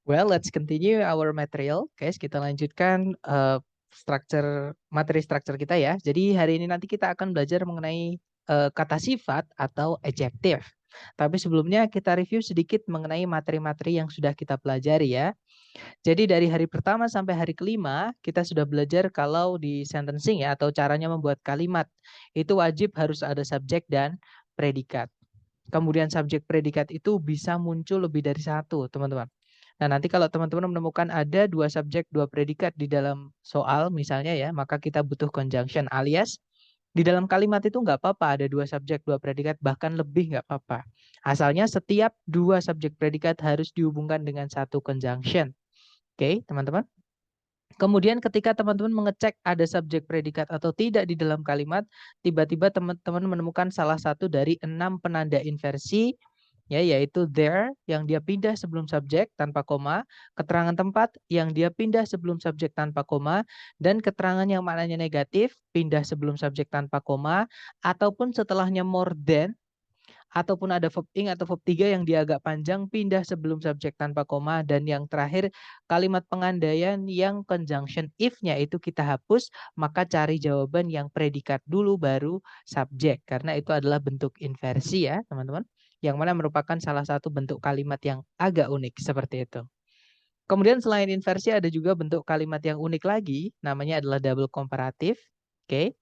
Well, let's continue our material, guys. Kita lanjutkan materi struktur kita ya. Jadi hari ini nanti kita akan belajar mengenai kata sifat atau adjective. Tapi sebelumnya kita review sedikit mengenai materi-materi yang sudah kita pelajari ya. Jadi dari hari pertama sampai hari kelima kita sudah belajar kalau di sentencing ya atau caranya membuat kalimat itu wajib harus ada subjek dan predikat. Kemudian subjek predikat itu bisa muncul lebih dari satu, teman-teman. Nah, nanti kalau teman-teman menemukan ada dua subjek, dua predikat di dalam soal misalnya ya, maka kita butuh conjunction alias di dalam kalimat itu nggak apa-apa ada dua subjek, dua predikat, bahkan lebih nggak apa-apa. Asalnya setiap dua subjek predikat harus dihubungkan dengan satu conjunction. Oke, teman-teman. Kemudian ketika teman-teman mengecek ada subjek predikat atau tidak di dalam kalimat, tiba-tiba teman-teman menemukan salah satu dari 6 penanda inversi ya, yaitu there yang dia pindah sebelum subjek tanpa koma, keterangan tempat yang dia pindah sebelum subjek tanpa koma, dan keterangan yang maknanya negatif pindah sebelum subjek tanpa koma, ataupun setelahnya more than, ataupun ada verb ing atau verb 3 yang dia agak panjang pindah sebelum subjek tanpa koma, dan yang terakhir kalimat pengandaian yang conjunction if-nya itu kita hapus, maka cari jawaban yang predikat dulu baru subjek karena itu adalah bentuk inversi ya teman-teman, yang mana merupakan salah satu bentuk kalimat yang agak unik seperti itu. Kemudian selain inversi ada juga bentuk kalimat yang unik lagi, namanya adalah double comparative. Oke.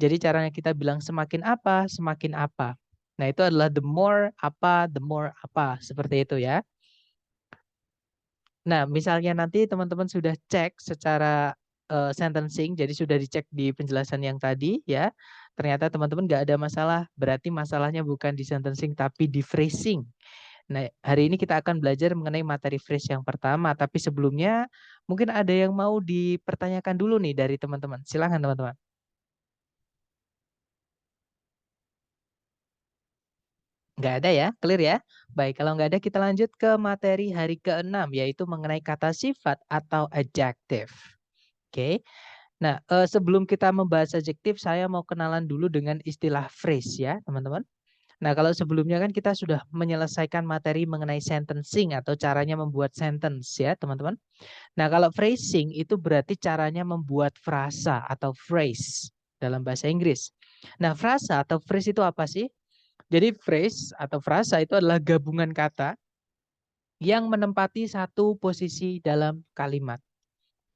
Jadi caranya kita bilang semakin apa, semakin apa. Nah, itu adalah the more apa, the more apa. Seperti itu ya. Nah, misalnya nanti teman-teman sudah cek secara sentencing, jadi sudah dicek di penjelasan yang tadi ya. Ternyata teman-teman nggak ada masalah, berarti masalahnya bukan di sentencing tapi di phrasing. Nah, hari ini kita akan belajar mengenai materi phrase yang pertama, tapi sebelumnya mungkin ada yang mau dipertanyakan dulu nih dari teman-teman. Silakan teman-teman. Nggak ada ya, clear ya? Baik, kalau nggak ada kita lanjut ke materi hari ke-6, yaitu mengenai kata sifat atau adjective. Oke, nah sebelum kita membahas adjective, saya mau kenalan dulu dengan istilah phrase ya, teman-teman. Nah, kalau sebelumnya kan kita sudah menyelesaikan materi mengenai sentencing atau caranya membuat sentence ya, teman-teman. Nah, kalau phrasing itu berarti caranya membuat frasa atau phrase dalam bahasa Inggris. Nah, frasa atau phrase itu apa sih? Jadi phrase atau frasa itu adalah gabungan kata yang menempati satu posisi dalam kalimat.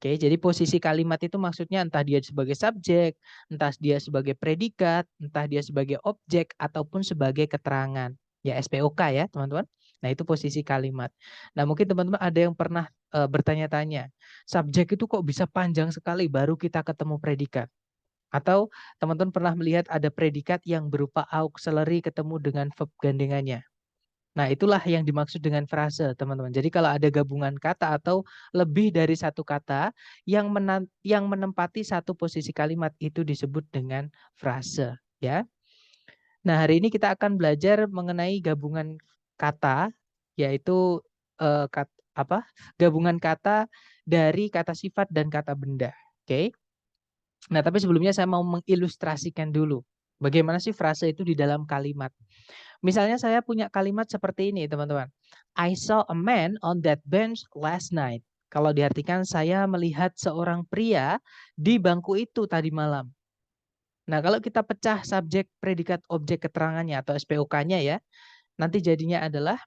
Oke, jadi posisi kalimat itu maksudnya entah dia sebagai subjek, entah dia sebagai predikat, entah dia sebagai objek ataupun sebagai keterangan. Ya SPOK ya, teman-teman. Nah, itu posisi kalimat. Nah, mungkin teman-teman ada yang pernah bertanya-tanya, subjek itu kok bisa panjang sekali baru kita ketemu predikat? Atau teman-teman pernah melihat ada predikat yang berupa auxiliary ketemu dengan verb gandengannya. Nah, itulah yang dimaksud dengan frase, teman-teman. Jadi kalau ada gabungan kata atau lebih dari satu kata yang menempati satu posisi kalimat itu disebut dengan frase, ya. Nah, hari ini kita akan belajar mengenai gabungan kata, yaitu eh, kat, apa? Gabungan kata dari kata sifat dan kata benda. Oke. Nah, tapi sebelumnya saya mau mengilustrasikan dulu bagaimana sih frase itu di dalam kalimat. Misalnya saya punya kalimat seperti ini, teman-teman. I saw a man on that bench last night. Kalau diartikan saya melihat seorang pria di bangku itu tadi malam. Nah, kalau kita pecah subjek, predikat, objek keterangannya atau SPOK-nya ya, nanti jadinya adalah,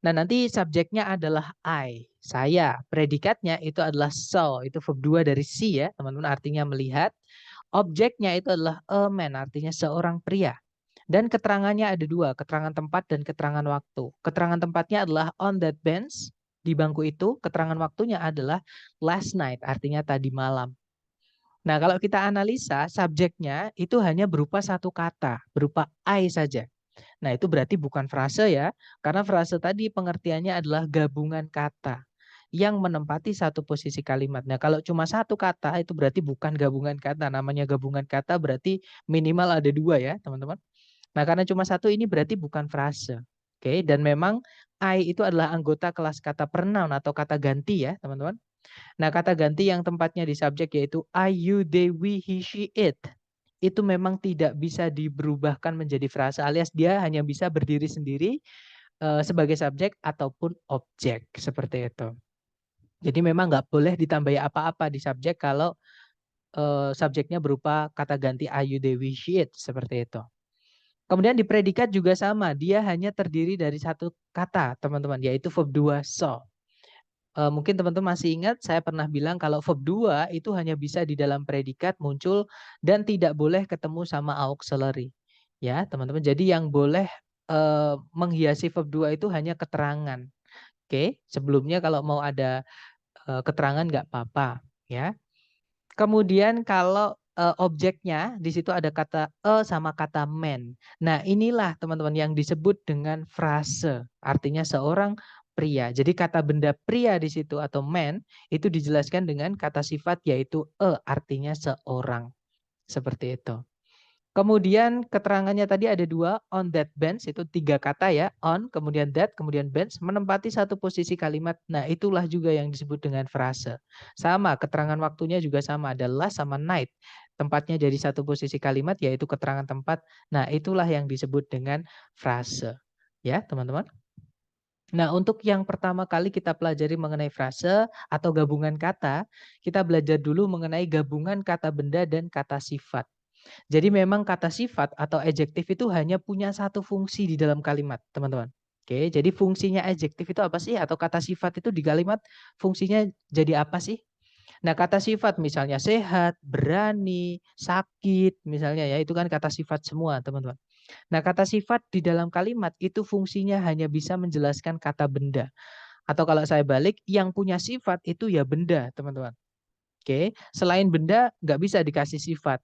nah nanti subjeknya adalah I, saya. Predikatnya itu adalah saw, itu verb 2 dari see ya, teman-teman, artinya melihat. Objeknya itu adalah a man, artinya seorang pria. Dan keterangannya ada dua, keterangan tempat dan keterangan waktu. Keterangan tempatnya adalah on that bench, di bangku itu. Keterangan waktunya adalah last night, artinya tadi malam. Nah, kalau kita analisa, subjeknya itu hanya berupa satu kata, berupa I saja. Nah, itu berarti bukan frase ya, karena frase tadi pengertiannya adalah gabungan kata yang menempati satu posisi kalimat. Nah, kalau cuma satu kata itu berarti bukan gabungan kata. Namanya gabungan kata berarti minimal ada dua ya, teman-teman. Nah, karena cuma satu ini berarti bukan frase. Oke, dan memang I itu adalah anggota kelas kata pronoun atau kata ganti ya, teman-teman. Nah, kata ganti yang tempatnya di subjek yaitu I, you, they, we, he, she, it. Itu memang tidak bisa diberubahkan menjadi frase alias dia hanya bisa berdiri sendiri sebagai subjek ataupun objek, seperti itu. Jadi memang nggak boleh ditambahi apa-apa di subjek kalau subjeknya berupa kata ganti Ayu Dewi She It, seperti itu. Kemudian di predikat juga sama, dia hanya terdiri dari satu kata, teman-teman, yaitu verb 2 saw. Mungkin teman-teman masih ingat saya pernah bilang kalau verb 2 itu hanya bisa di dalam predikat muncul dan tidak boleh ketemu sama auxiliary. Ya, teman-teman. Jadi yang boleh menghiasi verb 2 itu hanya keterangan. Oke, sebelumnya kalau mau ada keterangan nggak apa-apa, ya. Kemudian kalau objeknya di situ ada kata sama kata man. Nah, inilah teman-teman yang disebut dengan frase. Artinya seorang pria. Jadi kata benda pria di situ atau man itu dijelaskan dengan kata sifat yaitu artinya seorang. Seperti itu. Kemudian keterangannya tadi ada 2, on that bench itu 3 kata ya, on, kemudian that, kemudian bench menempati satu posisi kalimat. Nah, itulah juga yang disebut dengan frase. Sama, keterangan waktunya juga sama, ada last sama night. Tempatnya jadi satu posisi kalimat yaitu keterangan tempat. Nah, itulah yang disebut dengan frase. Ya, teman-teman. Nah, untuk yang pertama kali kita pelajari mengenai frase atau gabungan kata, kita belajar dulu mengenai gabungan kata benda dan kata sifat. Jadi memang kata sifat atau adjektif itu hanya punya satu fungsi di dalam kalimat, teman-teman. Oke, jadi fungsinya adjektif itu apa sih? Atau kata sifat itu di kalimat fungsinya jadi apa sih? Nah, kata sifat misalnya sehat, berani, sakit, misalnya ya, itu kan kata sifat semua, teman-teman. Nah, kata sifat di dalam kalimat itu fungsinya hanya bisa menjelaskan kata benda. Atau kalau saya balik, yang punya sifat itu ya benda, teman-teman. Oke, selain benda nggak bisa dikasih sifat.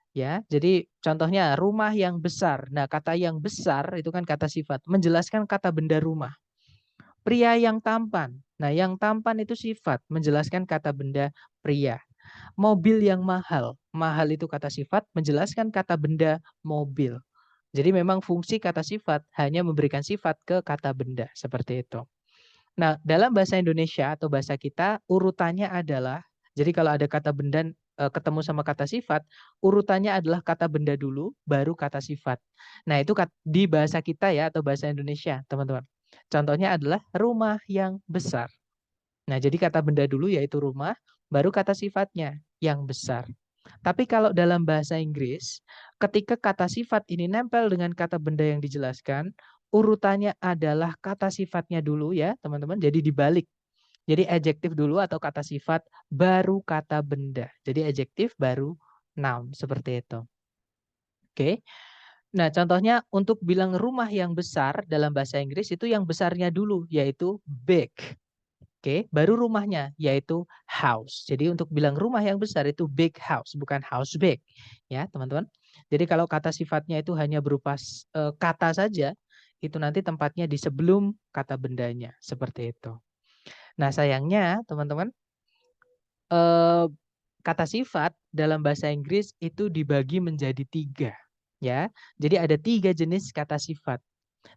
Ya, jadi contohnya rumah yang besar. Nah, kata yang besar itu kan kata sifat, menjelaskan kata benda rumah. Pria yang tampan. Nah, yang tampan itu sifat, menjelaskan kata benda pria. Mobil yang mahal. Mahal itu kata sifat, menjelaskan kata benda mobil. Jadi memang fungsi kata sifat hanya memberikan sifat ke kata benda, seperti itu. Nah, dalam bahasa Indonesia atau bahasa kita urutannya adalah, jadi kalau ada kata benda ketemu sama kata sifat, urutannya adalah kata benda dulu, baru kata sifat. Nah, itu di bahasa kita ya atau bahasa Indonesia, teman-teman. Contohnya adalah rumah yang besar. Nah, jadi kata benda dulu yaitu rumah, baru kata sifatnya yang besar. Tapi kalau dalam bahasa Inggris, ketika kata sifat ini nempel dengan kata benda yang dijelaskan, urutannya adalah kata sifatnya dulu ya, teman-teman. Jadi dibalik. Jadi adjektif dulu atau kata sifat, baru kata benda. Jadi adjektif baru noun, seperti itu. Oke. Nah, contohnya untuk bilang rumah yang besar dalam bahasa Inggris itu yang besarnya dulu, yaitu big. Oke, baru rumahnya yaitu house. Jadi untuk bilang rumah yang besar itu big house, bukan house big. Ya, teman-teman. Jadi kalau kata sifatnya itu hanya berupa kata saja, itu nanti tempatnya di sebelum kata bendanya, seperti itu. Nah, sayangnya teman-teman, kata sifat dalam bahasa Inggris itu dibagi menjadi 3. Ya, jadi ada 3 jenis kata sifat.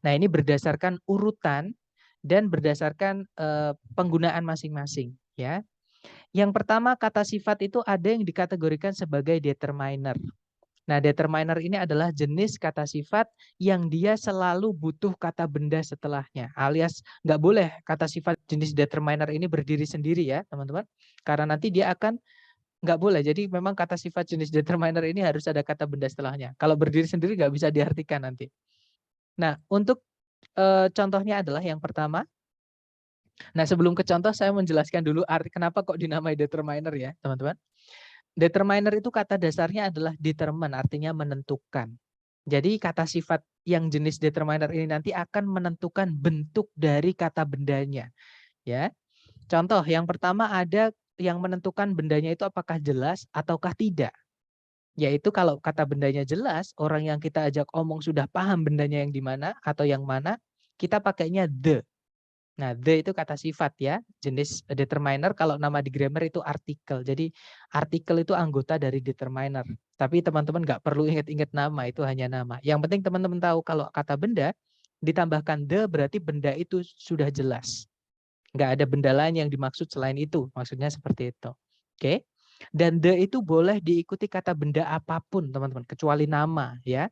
Nah, ini berdasarkan urutan dan berdasarkan penggunaan masing-masing, ya. Yang pertama kata sifat itu ada yang dikategorikan sebagai determiner. Nah, determiner ini adalah jenis kata sifat yang dia selalu butuh kata benda setelahnya. Alias nggak boleh kata sifat jenis determiner ini berdiri sendiri ya, teman-teman. Karena nanti dia akan nggak boleh. Jadi memang kata sifat jenis determiner ini harus ada kata benda setelahnya. Kalau berdiri sendiri nggak bisa diartikan nanti. Nah, untuk contohnya adalah yang pertama. Nah, sebelum ke contoh saya menjelaskan dulu arti kenapa kok dinamai determiner ya, teman-teman. Determiner itu kata dasarnya adalah determine, artinya menentukan. Jadi kata sifat yang jenis determiner ini nanti akan menentukan bentuk dari kata bendanya, ya. Contoh yang pertama ada yang menentukan bendanya itu apakah jelas ataukah tidak. Yaitu kalau kata bendanya jelas, orang yang kita ajak omong sudah paham bendanya yang di mana atau yang mana, kita pakainya the. Nah, the itu kata sifat ya, jenis determiner. Kalau nama di grammar itu artikel. Jadi artikel itu anggota dari determiner. Tapi teman-teman nggak perlu ingat-ingat nama, itu hanya nama. Yang penting teman-teman tahu kalau kata benda ditambahkan the berarti benda itu sudah jelas. Nggak ada benda lain yang dimaksud selain itu. Maksudnya seperti itu. Oke. Dan the itu boleh diikuti kata benda apapun, teman-teman, kecuali nama ya.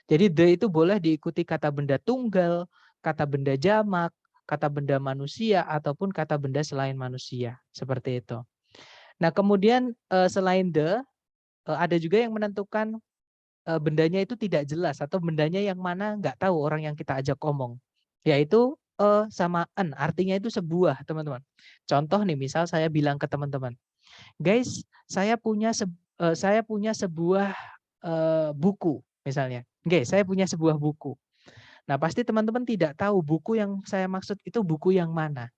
Jadi the itu boleh diikuti kata benda tunggal, kata benda jamak, kata benda manusia, ataupun kata benda selain manusia. Seperti itu. Nah, kemudian selain the, ada juga yang menentukan bendanya itu tidak jelas atau bendanya yang mana nggak tahu orang yang kita ajak ngomong. Yaitu sama an, artinya itu sebuah, teman-teman. Contoh nih, misal saya bilang ke teman-teman, guys, saya punya sebuah buku, misalnya. Guys, saya punya sebuah buku. Nah, pasti teman-teman tidak tahu buku yang saya maksud itu buku yang mana.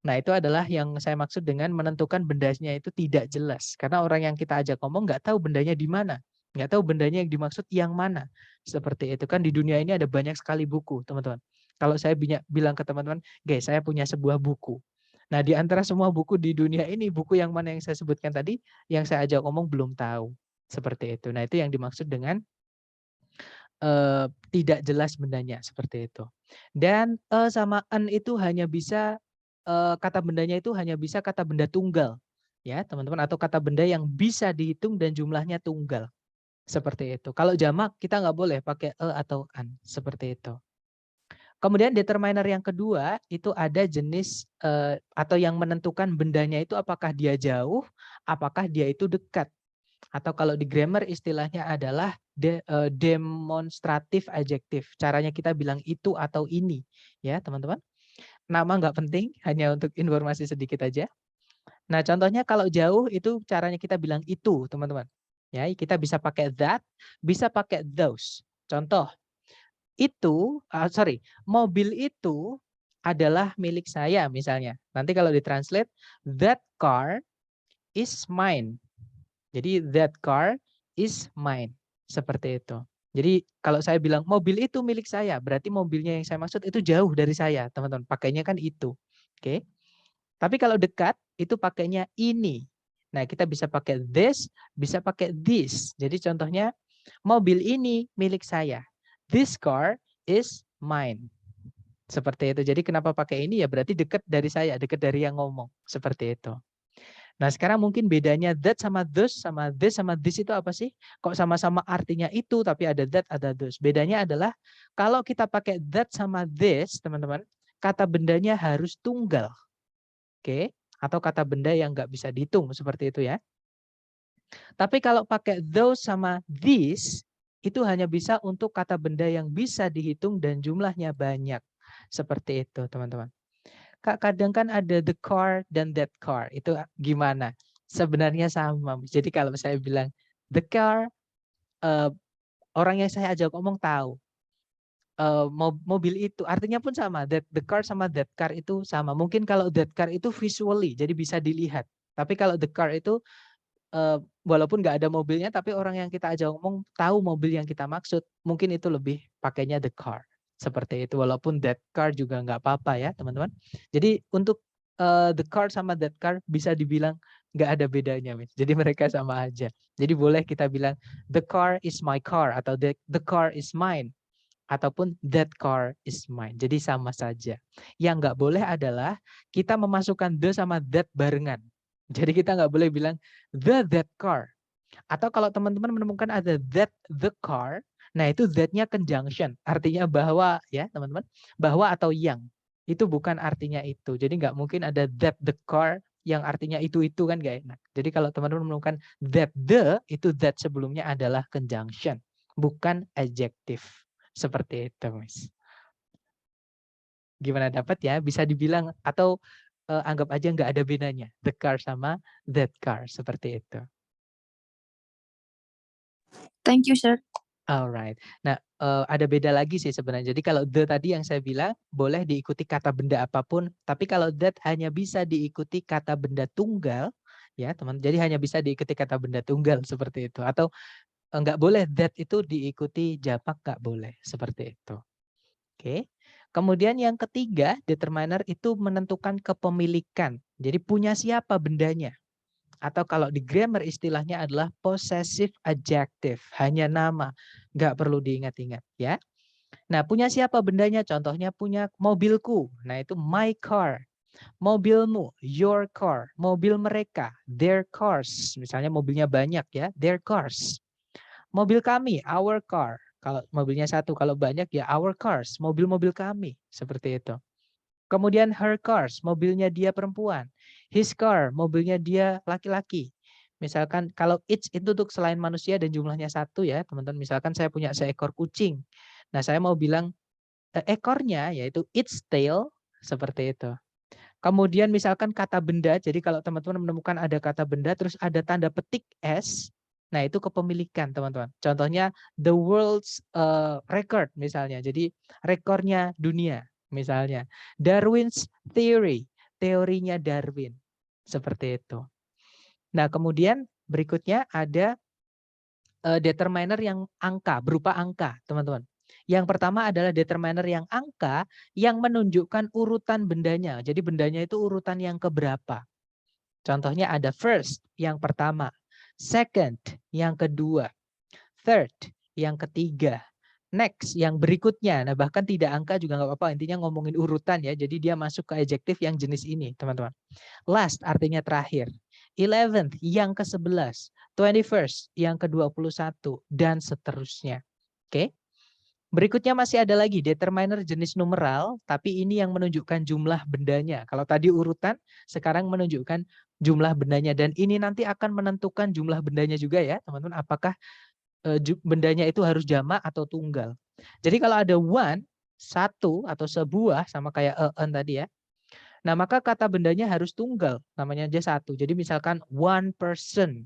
Nah, itu adalah yang saya maksud dengan menentukan bendanya itu tidak jelas. Karena orang yang kita ajak ngomong nggak tahu bendanya di mana. Nggak tahu bendanya yang dimaksud yang mana. Seperti itu kan, di dunia ini ada banyak sekali buku, teman-teman. Kalau saya bilang ke teman-teman, guys, saya punya sebuah buku. Nah, di antara semua buku di dunia ini, buku yang mana yang saya sebutkan tadi, yang saya ajak ngomong belum tahu. Seperti itu. Nah, itu yang dimaksud dengan tidak jelas bendanya, seperti itu. Dan sama an itu hanya bisa kata bendanya itu hanya bisa kata benda tunggal, ya teman-teman, atau kata benda yang bisa dihitung dan jumlahnya tunggal, seperti itu. Kalau jamak kita nggak boleh pakai atau an, seperti itu. Kemudian determiner yang kedua itu ada jenis atau yang menentukan bendanya itu apakah dia jauh, apakah dia itu dekat. Atau kalau di grammar istilahnya adalah demonstratif adjektif. Caranya kita bilang itu atau ini, ya teman-teman. Nama nggak penting, hanya untuk informasi sedikit aja. Nah, contohnya kalau jauh itu caranya kita bilang itu, teman-teman. Ya, kita bisa pakai that, bisa pakai those. Contoh, mobil itu adalah milik saya misalnya. Nanti kalau ditranslate, that car is mine. Jadi that car is mine. Seperti itu. Jadi kalau saya bilang mobil itu milik saya, berarti mobilnya yang saya maksud itu jauh dari saya, teman-teman. Pakainya kan itu. Oke. Tapi kalau dekat itu pakainya ini. Nah, kita bisa pakai this, bisa pakai this. Jadi contohnya mobil ini milik saya. This car is mine. Seperti itu. Jadi kenapa pakai ini ya berarti dekat dari saya, dekat dari yang ngomong. Seperti itu. Nah, sekarang mungkin bedanya that sama those sama this sama this itu apa sih? Kok sama-sama artinya itu tapi ada that, ada those. Bedanya adalah kalau kita pakai that sama this, teman-teman, kata bendanya harus tunggal. Oke? Atau kata benda yang nggak bisa dihitung seperti itu ya. Tapi kalau pakai those sama these, itu hanya bisa untuk kata benda yang bisa dihitung dan jumlahnya banyak. Seperti itu, teman-teman. Kak, kadang kan ada the car dan that car. Itu gimana? Sebenarnya sama. Jadi kalau saya bilang the car, orang yang saya ajak ngomong tahu. Mobil itu artinya pun sama. That the car sama that car itu sama. Mungkin kalau that car itu visually, jadi bisa dilihat. Tapi kalau the car itu walaupun nggak ada mobilnya, tapi orang yang kita ajak ngomong tahu mobil yang kita maksud. Mungkin itu lebih pakainya the car. Seperti itu, walaupun that car juga nggak apa-apa ya teman-teman. Jadi untuk the car sama that car bisa dibilang nggak ada bedanya, Miss. Jadi mereka sama aja. Jadi boleh kita bilang the car is my car atau the car is mine ataupun that car is mine. Jadi sama saja. Yang nggak boleh adalah kita memasukkan the sama that barengan. Jadi kita nggak boleh bilang that car. Atau kalau teman-teman menemukan ada that the car, nah itu that-nya conjunction, artinya bahwa ya teman-teman, bahwa atau yang. Itu bukan artinya itu. Jadi nggak mungkin ada that the car yang artinya itu kan nggak enak. Jadi kalau teman-teman menemukan that the, itu that sebelumnya adalah conjunction, bukan adjective. Seperti itu, Miss. Gimana, dapat ya? Bisa dibilang atau anggap aja nggak ada bedanya. The car sama that car, seperti itu. Thank you, sir. Alright. Nah, ada beda lagi sih sebenarnya. Jadi kalau the tadi yang saya bilang boleh diikuti kata benda apapun, tapi kalau that hanya bisa diikuti kata benda tunggal, ya teman. Jadi hanya bisa diikuti kata benda tunggal seperti itu. Atau nggak boleh that itu diikuti jamak, nggak boleh seperti itu. Oke. Kemudian yang ketiga, determiner itu menentukan kepemilikan. Jadi punya siapa bendanya. Atau kalau di grammar istilahnya adalah possessive adjective, hanya nama, nggak perlu diingat-ingat ya. Nah, punya siapa bendanya? Contohnya punya mobilku, nah itu my car. Mobilmu, your car. Mobil mereka, their cars. Misalnya mobilnya banyak ya, their cars. Mobil kami, our car. Kalau mobilnya satu, kalau banyak ya our cars, mobil-mobil kami, seperti itu. Kemudian her cars, mobilnya dia perempuan. His car, mobilnya dia laki-laki. Misalkan kalau each itu untuk selain manusia dan jumlahnya satu ya teman-teman. Misalkan saya punya seekor kucing. Nah saya mau bilang ekornya yaitu its tail, seperti itu. Kemudian misalkan kata benda, jadi kalau teman-teman menemukan ada kata benda terus ada tanda petik S, nah itu kepemilikan teman-teman. Contohnya the world's record misalnya, jadi rekornya dunia misalnya. Darwin's theory, teorinya Darwin, seperti itu. Nah kemudian berikutnya ada determiner yang angka, berupa angka teman-teman. Yang pertama adalah determiner yang angka yang menunjukkan urutan bendanya. Jadi bendanya itu urutan yang keberapa. Contohnya ada first, yang pertama. Second, yang kedua. Third, yang ketiga. Next, yang berikutnya. Nah bahkan tidak angka juga nggak apa-apa. Intinya ngomongin urutan ya. Jadi dia masuk ke adjektif yang jenis ini teman-teman. Last artinya terakhir. 11th, yang ke-11. 21st, yang ke-21. Dan seterusnya. Oke. Berikutnya masih ada lagi determiner jenis numeral, tapi ini yang menunjukkan jumlah bendanya. Kalau tadi urutan, sekarang menunjukkan jumlah bendanya. Dan ini nanti akan menentukan jumlah bendanya juga ya, teman-teman. Apakah bendanya itu harus jamak atau tunggal. Jadi kalau ada one, satu atau sebuah, sama kayak an tadi ya. Nah maka kata bendanya harus tunggal, namanya aja satu. Jadi misalkan one person.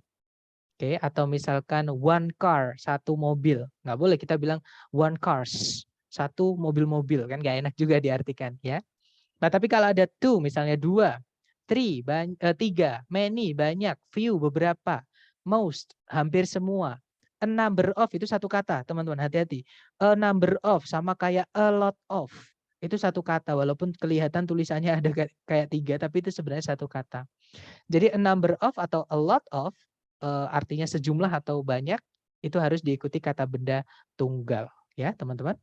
Oke, atau misalkan one car, satu mobil. Nggak boleh kita bilang one cars, satu mobil-mobil. Kan nggak enak juga diartikan. Ya. Nah tapi kalau ada two, misalnya dua, three, tiga, many, banyak, few, beberapa, most, hampir semua. A number of, itu satu kata, teman-teman, hati-hati. A number of, sama kayak a lot of. Itu satu kata, walaupun kelihatan tulisannya ada kayak tiga, tapi itu sebenarnya satu kata. Jadi a number of atau a lot of artinya sejumlah atau banyak itu harus diikuti kata benda tunggal ya teman-teman.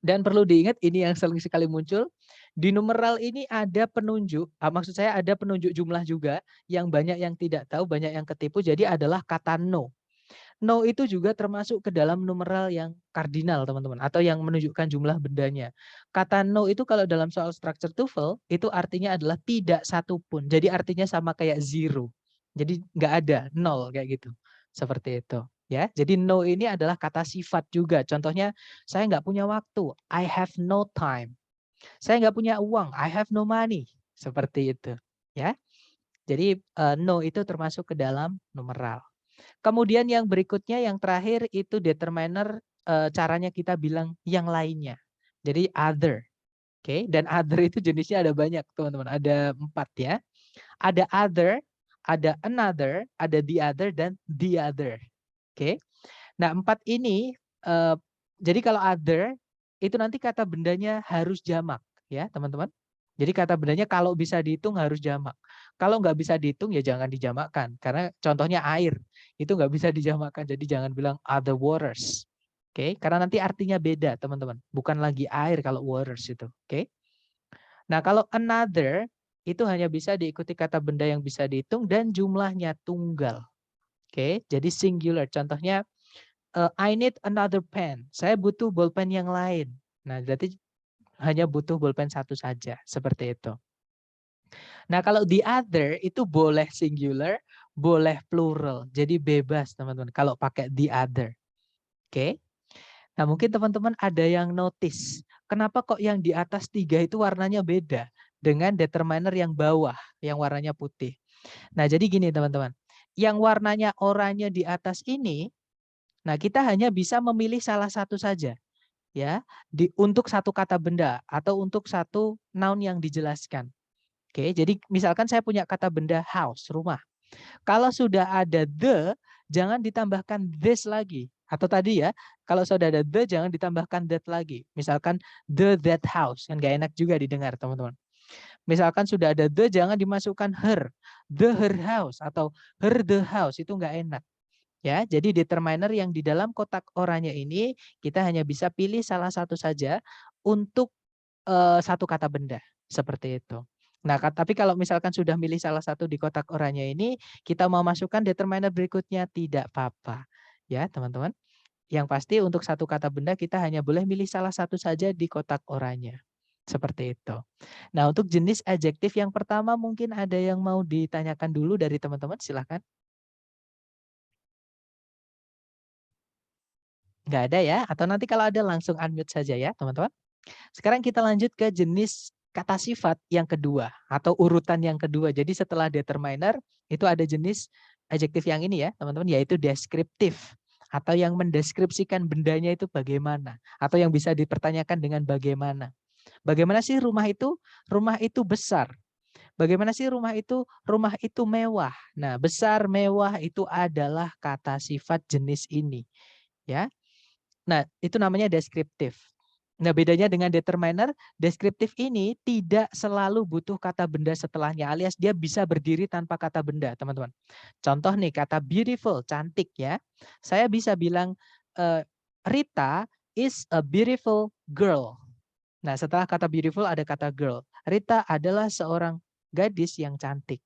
Dan perlu diingat ini yang sering sekali muncul di numeral ini ada penunjuk, maksud saya ada penunjuk jumlah juga yang banyak yang tidak tahu, banyak yang ketipu. Jadi adalah kata no. No itu juga termasuk ke dalam numeral yang kardinal teman-teman atau yang menunjukkan jumlah bendanya. Kata no itu kalau dalam soal structure TOEFL itu artinya adalah tidak satupun. Jadi artinya sama kayak zero. Jadi nggak ada, nol kayak gitu. Seperti itu. Ya, jadi no ini adalah kata sifat juga. Contohnya saya nggak punya waktu, I have no time. Saya nggak punya uang, I have no money. Seperti itu. Ya, jadi no itu termasuk ke dalam numeral. Kemudian yang berikutnya yang terakhir itu determiner caranya kita bilang yang lainnya. Jadi other. Oke, dan other itu jenisnya ada banyak, teman-teman. Ada 4 ya. Ada other, ada another, ada the other dan the other. Oke. Nah, 4 ini jadi kalau other itu nanti kata bendanya harus jamak ya, teman-teman. Jadi kata bendanya kalau bisa dihitung harus jamak. Kalau nggak bisa dihitung ya jangan dijamakkan. Karena contohnya air itu nggak bisa dijamakkan. Jadi jangan bilang other waters. Oke, karena nanti artinya beda teman-teman. Bukan lagi air kalau waters itu. Oke. Nah kalau another itu hanya bisa diikuti kata benda yang bisa dihitung dan jumlahnya tunggal. Oke, jadi singular. Contohnya I need another pen. Saya butuh bolpen yang lain. Nah berarti hanya butuh bolpen satu saja. Seperti itu. Nah, kalau the other itu boleh singular, boleh plural. Jadi bebas, teman-teman, kalau pakai the other. Oke. Nah, mungkin teman-teman ada yang notice. Kenapa kok yang di atas 3 itu warnanya beda dengan determiner yang bawah, yang warnanya putih. Nah, jadi gini, teman-teman. Yang warnanya oranye di atas ini, nah kita hanya bisa memilih salah satu saja. Ya, untuk satu kata benda atau untuk satu noun yang dijelaskan. Oke, jadi misalkan saya punya kata benda house, rumah. Kalau sudah ada the, jangan ditambahkan this lagi. Atau tadi ya, kalau sudah ada the, jangan ditambahkan that lagi. Misalkan the that house, kan gak enak juga didengar teman-teman. Misalkan sudah ada the, jangan dimasukkan her. The her house atau her the house, itu nggak enak. Ya, jadi determiner yang di dalam kotak oranye ini, kita hanya bisa pilih salah satu saja untuk satu kata benda. Seperti itu. Nah, tapi kalau misalkan sudah milih salah satu di kotak oranye ini, kita mau masukkan determiner berikutnya tidak apa-apa. Ya, teman-teman. Yang pasti untuk satu kata benda kita hanya boleh milih salah satu saja di kotak oranye. Seperti itu. Nah, untuk jenis adjektif yang pertama mungkin ada yang mau ditanyakan dulu dari teman-teman, silahkan. Nggak ada ya? Atau nanti kalau ada langsung unmute saja ya teman-teman. Sekarang kita lanjut ke jenis kata sifat yang kedua atau urutan yang kedua. Jadi setelah determiner itu ada jenis adjektif yang ini ya teman-teman, yaitu deskriptif atau yang mendeskripsikan bendanya itu bagaimana atau yang bisa dipertanyakan dengan bagaimana. Bagaimana sih rumah itu? Rumah itu besar. Bagaimana sih rumah itu? Rumah itu mewah. Nah, besar, mewah itu adalah kata sifat jenis ini, ya. Nah, itu namanya deskriptif. Nah, bedanya dengan determiner, deskriptif ini tidak selalu butuh kata benda setelahnya, alias dia bisa berdiri tanpa kata benda, teman-teman. Contoh nih, kata beautiful, cantik ya. Saya bisa bilang, Rita is a beautiful girl. Nah, setelah kata beautiful ada kata girl. Rita adalah seorang gadis yang cantik.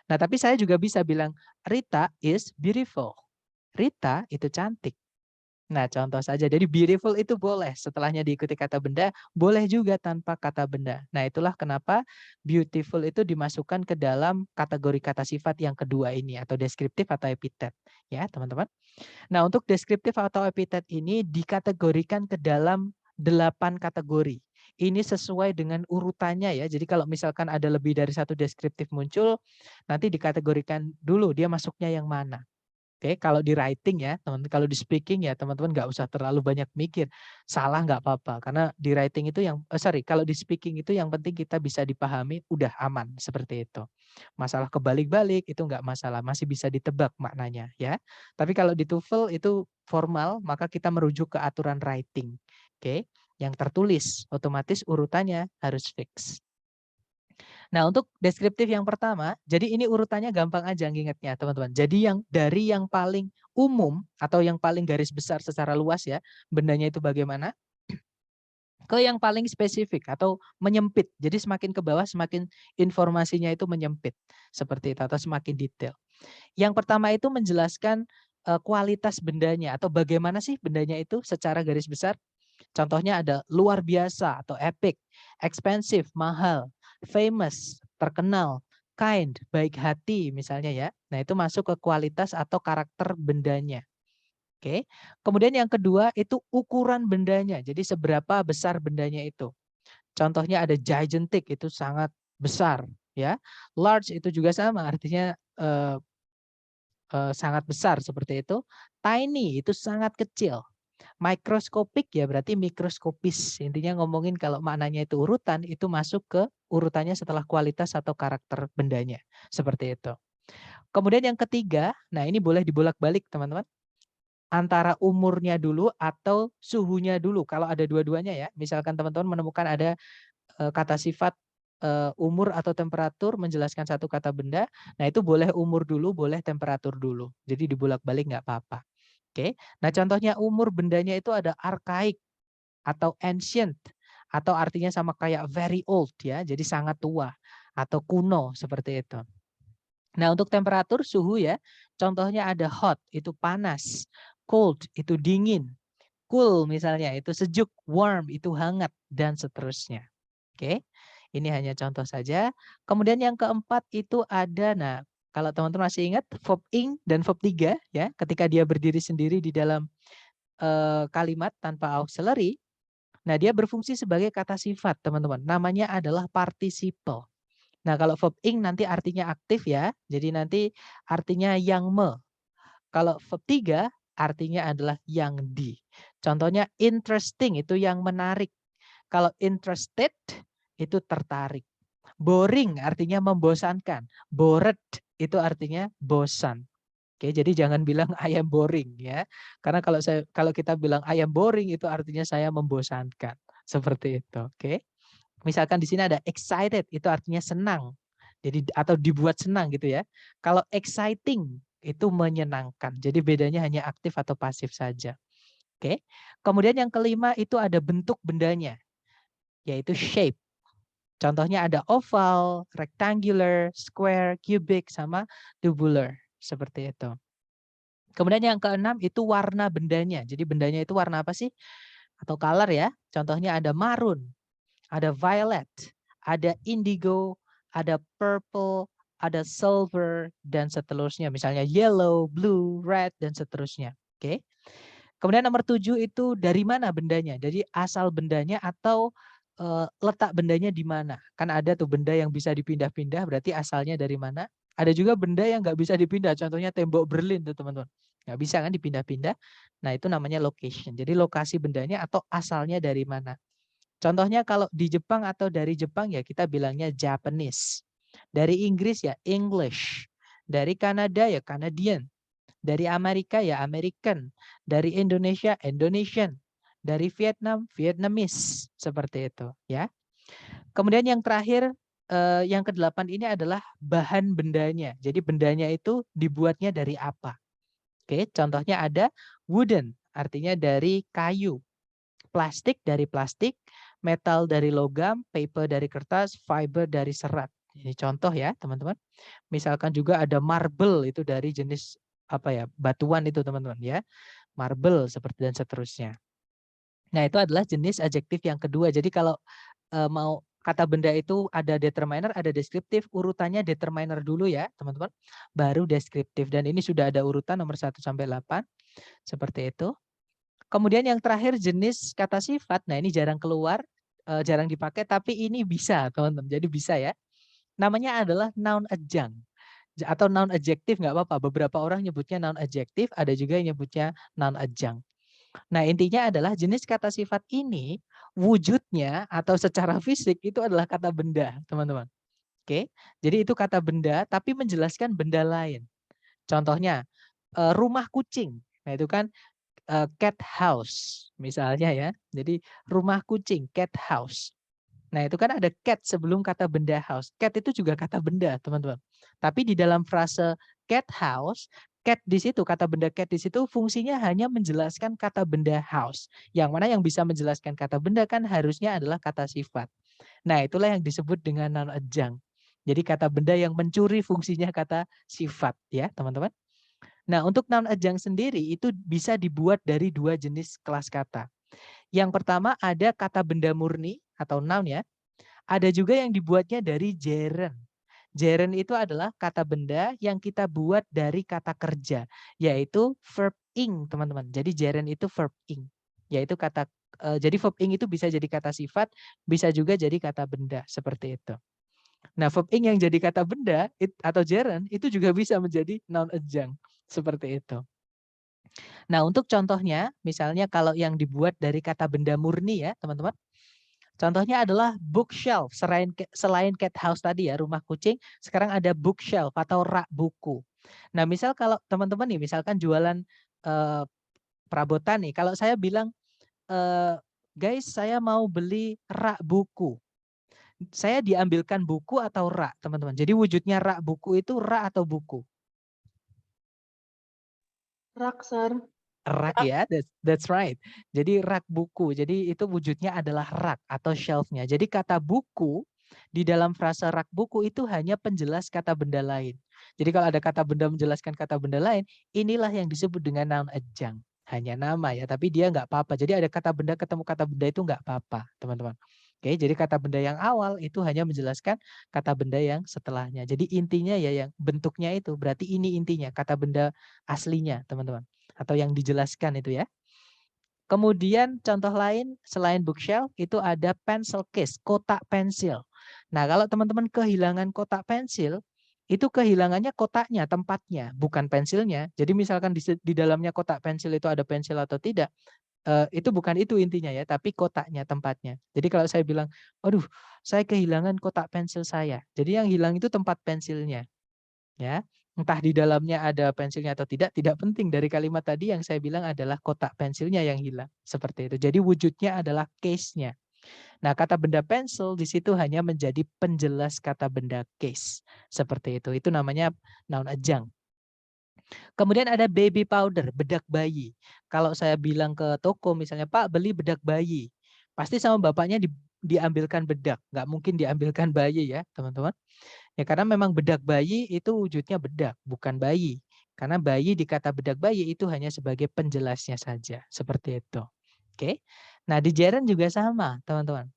Nah, tapi saya juga bisa bilang, Rita is beautiful. Rita itu cantik. Nah, contoh saja. Jadi beautiful itu boleh setelahnya diikuti kata benda, boleh juga tanpa kata benda. Nah, itulah kenapa beautiful itu dimasukkan ke dalam kategori kata sifat yang kedua ini atau deskriptif atau epitet, ya, teman-teman. Nah, untuk deskriptif atau epitet ini dikategorikan ke dalam 8 kategori. Ini sesuai dengan urutannya ya. Jadi kalau misalkan ada lebih dari satu deskriptif muncul, nanti dikategorikan dulu dia masuknya yang mana. Oke, kalau di writing ya, teman-teman, kalau di speaking ya teman-teman nggak usah terlalu banyak mikir. Salah nggak apa-apa, karena di writing itu kalau di speaking itu yang penting kita bisa dipahami, udah aman seperti itu. Masalah kebalik-balik itu nggak masalah, masih bisa ditebak maknanya ya. Tapi kalau di TOEFL itu formal, maka kita merujuk ke aturan writing. Oke, yang tertulis otomatis urutannya harus fix. Nah, untuk deskriptif yang pertama, jadi ini urutannya gampang aja ngingetnya, teman-teman. Jadi dari yang paling umum atau yang paling garis besar secara luas ya, bendanya itu bagaimana, ke yang paling spesifik atau menyempit. Jadi semakin ke bawah semakin informasinya itu menyempit. Seperti itu atau semakin detail. Yang pertama itu menjelaskan kualitas bendanya atau bagaimana sih bendanya itu secara garis besar. Contohnya ada luar biasa atau epic, expensive, mahal, famous, terkenal, kind, baik hati misalnya ya. Nah, itu masuk ke kualitas atau karakter bendanya. Oke. Kemudian yang kedua itu ukuran bendanya. Jadi seberapa besar bendanya itu. Contohnya ada gigantic, itu sangat besar ya. Large itu juga sama, artinya sangat besar seperti itu. Tiny itu sangat kecil. Mikroskopik ya berarti mikroskopis. Intinya ngomongin kalau maknanya itu urutan, itu masuk ke urutannya setelah kualitas atau karakter bendanya. Seperti itu. Kemudian yang ketiga, nah ini boleh dibolak-balik teman-teman. Antara umurnya dulu atau suhunya dulu. Kalau ada dua-duanya ya. Misalkan teman-teman menemukan ada kata sifat umur atau temperatur menjelaskan satu kata benda. Nah itu boleh umur dulu, boleh temperatur dulu. Jadi dibolak-balik nggak apa-apa. Oke. Nah contohnya umur bendanya itu ada archaic atau ancient atau artinya sama kayak very old ya, jadi sangat tua atau kuno seperti itu. Nah, untuk temperatur suhu ya, contohnya ada hot itu panas, cold itu dingin, cool misalnya itu sejuk, warm itu hangat dan seterusnya. Oke. Ini hanya contoh saja. Kemudian yang keempat itu ada kalau teman-teman masih ingat verb ing dan verb 3 ya, ketika dia berdiri sendiri di dalam kalimat tanpa auxiliary. Nah, dia berfungsi sebagai kata sifat, teman-teman. Namanya adalah participle. Nah, kalau verb ing nanti artinya aktif ya. Jadi nanti artinya yang Kalau verb 3 artinya adalah yang di. Contohnya interesting itu yang menarik. Kalau interested itu tertarik. Boring artinya membosankan. Bored itu artinya bosan. Oke, jadi jangan bilang I am boring ya. Karena kalau kita bilang I am boring itu artinya saya membosankan. Seperti itu, oke. Misalkan di sini ada excited itu artinya senang. Jadi atau dibuat senang gitu ya. Kalau exciting itu menyenangkan. Jadi bedanya hanya aktif atau pasif saja. Oke. Kemudian yang kelima itu ada bentuk bendanya, yaitu shape. Contohnya ada oval, rectangular, square, cubic sama tubular. Seperti itu. Kemudian yang keenam itu warna bendanya. Jadi bendanya itu warna apa sih? Atau color ya. Contohnya ada maroon, ada violet, ada indigo, ada purple, ada silver, dan seterusnya. Misalnya yellow, blue, red, dan seterusnya. Oke. Kemudian nomor 7 itu dari mana bendanya. Jadi asal bendanya atau letak bendanya di mana. Kan ada tuh benda yang bisa dipindah-pindah, berarti asalnya dari mana. Ada juga benda yang nggak bisa dipindah, contohnya tembok Berlin tuh teman-teman. Nggak bisa kan dipindah-pindah. Nah itu namanya location. Jadi lokasi bendanya atau asalnya dari mana. Contohnya kalau di Jepang atau dari Jepang ya kita bilangnya Japanese. Dari Inggris ya English. Dari Kanada ya Canadian. Dari Amerika ya American. Dari Indonesia Indonesian. Dari Vietnam Vietnamese. Seperti itu ya. Kemudian yang terakhir yang kedelapan ini adalah bahan bendanya. Jadi bendanya itu dibuatnya dari apa? Oke, contohnya ada wooden, artinya dari kayu. Plastik dari plastik, metal dari logam, paper dari kertas, fiber dari serat. Ini contoh ya, teman-teman. Misalkan juga ada marble itu dari jenis apa ya? Batuan itu, teman-teman ya. Marble seperti dan seterusnya. Nah, itu adalah jenis adjektif yang kedua. Jadi kalau mau kata benda itu ada determiner, ada deskriptif, urutannya determiner dulu ya, teman-teman. Baru deskriptif dan ini sudah ada urutan nomor 1 sampai 8 seperti itu. Kemudian yang terakhir jenis kata sifat. Nah, ini jarang keluar, jarang dipakai tapi ini bisa, teman-teman. Jadi bisa ya. Namanya adalah noun adjunct atau noun adjektif nggak apa-apa. Beberapa orang nyebutnya noun adjektif, ada juga yang nyebutnya noun adjunct. Nah, intinya adalah jenis kata sifat ini wujudnya atau secara fisik itu adalah kata benda, teman-teman. Oke. Jadi itu kata benda tapi menjelaskan benda lain. Contohnya rumah kucing. Nah, itu kan cat house misalnya ya. Jadi rumah kucing, cat house. Nah, itu kan ada cat sebelum kata benda house. Cat itu juga kata benda, teman-teman. Tapi di dalam frase cat house, cat di situ, kata benda cat di situ fungsinya hanya menjelaskan kata benda house. Yang mana yang bisa menjelaskan kata benda kan harusnya adalah kata sifat. Nah, itulah yang disebut dengan noun adjunct. Jadi kata benda yang mencuri fungsinya kata sifat ya, teman-teman. Nah, untuk noun adjunct sendiri itu bisa dibuat dari dua jenis kelas kata. Yang pertama ada kata benda murni atau noun ya. Ada juga yang dibuatnya dari gerund. Gerund itu adalah kata benda yang kita buat dari kata kerja, yaitu verb ing, teman-teman. Jadi gerund itu verb ing, yaitu kata jadi verb ing itu bisa jadi kata sifat, bisa juga jadi kata benda, seperti itu. Nah, verb ing yang jadi kata benda atau gerund itu juga bisa menjadi noun adjunct, seperti itu. Nah, untuk contohnya, misalnya kalau yang dibuat dari kata benda murni ya, teman-teman. Contohnya adalah bookshelf. Selain cat house tadi ya, rumah kucing, sekarang ada bookshelf atau rak buku. Nah, misal kalau teman-teman nih, misalkan jualan perabotan nih, kalau saya bilang, guys, saya mau beli rak buku. Saya diambilkan buku atau rak, teman-teman. Jadi wujudnya rak buku itu rak atau buku? Rak, Sar. Rak Rak. ya, that's right. Jadi rak buku. Jadi itu wujudnya adalah rak atau shelf-nya. Jadi kata buku di dalam frase rak buku itu hanya penjelas kata benda lain. Jadi kalau ada kata benda menjelaskan kata benda lain, inilah yang disebut dengan noun adjunct. Hanya nama ya, tapi dia nggak apa-apa. Jadi ada kata benda ketemu kata benda itu nggak apa-apa, teman-teman. Oke, jadi kata benda yang awal itu hanya menjelaskan kata benda yang setelahnya. Jadi intinya ya yang bentuknya itu, berarti ini intinya, kata benda aslinya, teman-teman. Atau yang dijelaskan itu ya. Kemudian contoh lain selain bookshelf itu ada pencil case, kotak pensil. Nah, kalau teman-teman kehilangan kotak pensil, itu kehilangannya kotaknya, tempatnya, bukan pensilnya. Jadi misalkan di dalamnya kotak pensil itu ada pensil atau tidak, itu bukan itu intinya ya, tapi kotaknya, tempatnya. Jadi kalau saya bilang, aduh, saya kehilangan kotak pensil saya. Jadi yang hilang itu tempat pensilnya. Ya, entah di dalamnya ada pensilnya atau tidak penting. Dari kalimat tadi yang saya bilang adalah kotak pensilnya yang hilang, seperti itu. Jadi wujudnya adalah case-nya. Nah, kata benda pensil di situ hanya menjadi penjelas kata benda case, seperti itu. Itu namanya noun adjunct. Kemudian ada baby powder, bedak bayi. Kalau saya bilang ke toko misalnya, Pak beli bedak bayi, pasti sama bapaknya diambilkan bedak, nggak mungkin diambilkan bayi ya teman-teman. Ya karena memang bedak bayi itu wujudnya bedak, bukan bayi. Karena bayi di kata bedak bayi itu hanya sebagai penjelasnya saja, seperti itu. Oke. Nah, di gerund juga sama, teman-teman.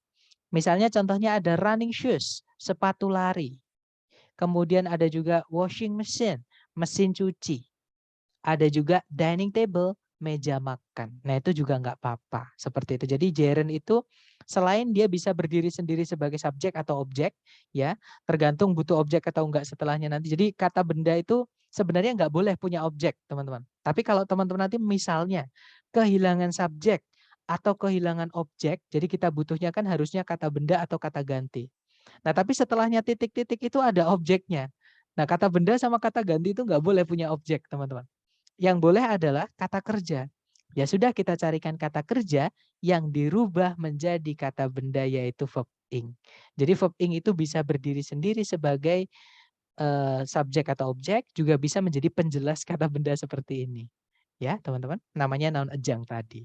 Misalnya contohnya ada running shoes, sepatu lari. Kemudian ada juga washing machine, mesin cuci. Ada juga dining table, meja makan. Nah, itu juga nggak apa-apa. Seperti itu. Jadi gerund itu selain dia bisa berdiri sendiri sebagai subjek atau objek, ya, tergantung butuh objek atau enggak setelahnya nanti. Jadi kata benda itu sebenarnya nggak boleh punya objek, teman-teman. Tapi kalau teman-teman nanti misalnya kehilangan subjek atau kehilangan objek, jadi kita butuhnya kan harusnya kata benda atau kata ganti. Nah, tapi setelahnya titik-titik itu ada objeknya. Nah, kata benda sama kata ganti itu nggak boleh punya objek, teman-teman. Yang boleh adalah kata kerja. Ya sudah, kita carikan kata kerja yang dirubah menjadi kata benda, yaitu verb ing. Jadi verb ing itu bisa berdiri sendiri sebagai subjek atau objek, juga bisa menjadi penjelas kata benda seperti ini. Ya, teman-teman, namanya noun adjunct tadi.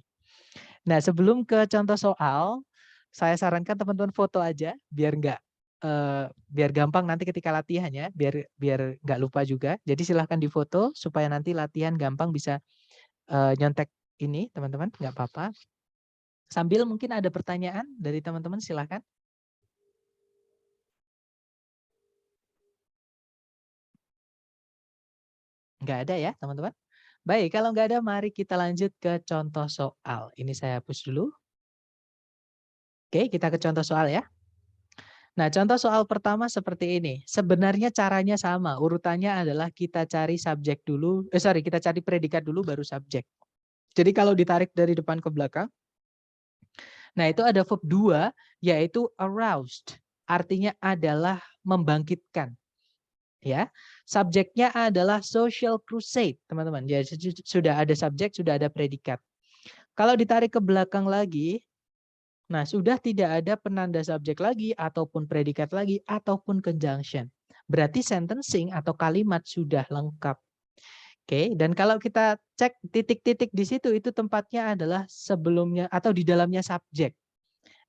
Nah, sebelum ke contoh soal, saya sarankan teman-teman foto aja biar gampang nanti ketika latihan ya, biar nggak lupa juga. Jadi silahkan difoto supaya nanti latihan gampang bisa nyontek ini, teman-teman, nggak apa-apa. Sambil mungkin ada pertanyaan dari teman-teman, silahkan. Nggak ada ya, teman-teman? Baik, kalau nggak ada, mari kita lanjut ke contoh soal. Ini saya hapus dulu. Oke, kita ke contoh soal ya. Nah, contoh soal pertama seperti ini. Sebenarnya caranya sama. Urutannya adalah kita cari subjek dulu. Kita cari predikat dulu baru subjek. Jadi kalau ditarik dari depan ke belakang, nah itu ada verb 2 yaitu aroused. Artinya adalah membangkitkan. Ya, subjeknya adalah social crusade, teman-teman. Jadi sudah ada subjek, sudah ada predikat. Kalau ditarik ke belakang lagi, nah, sudah tidak ada penanda subjek lagi, ataupun predikat lagi, ataupun conjunction. Berarti sentencing atau kalimat sudah lengkap. Oke, dan kalau kita cek titik-titik di situ, itu tempatnya adalah sebelumnya atau di dalamnya subjek.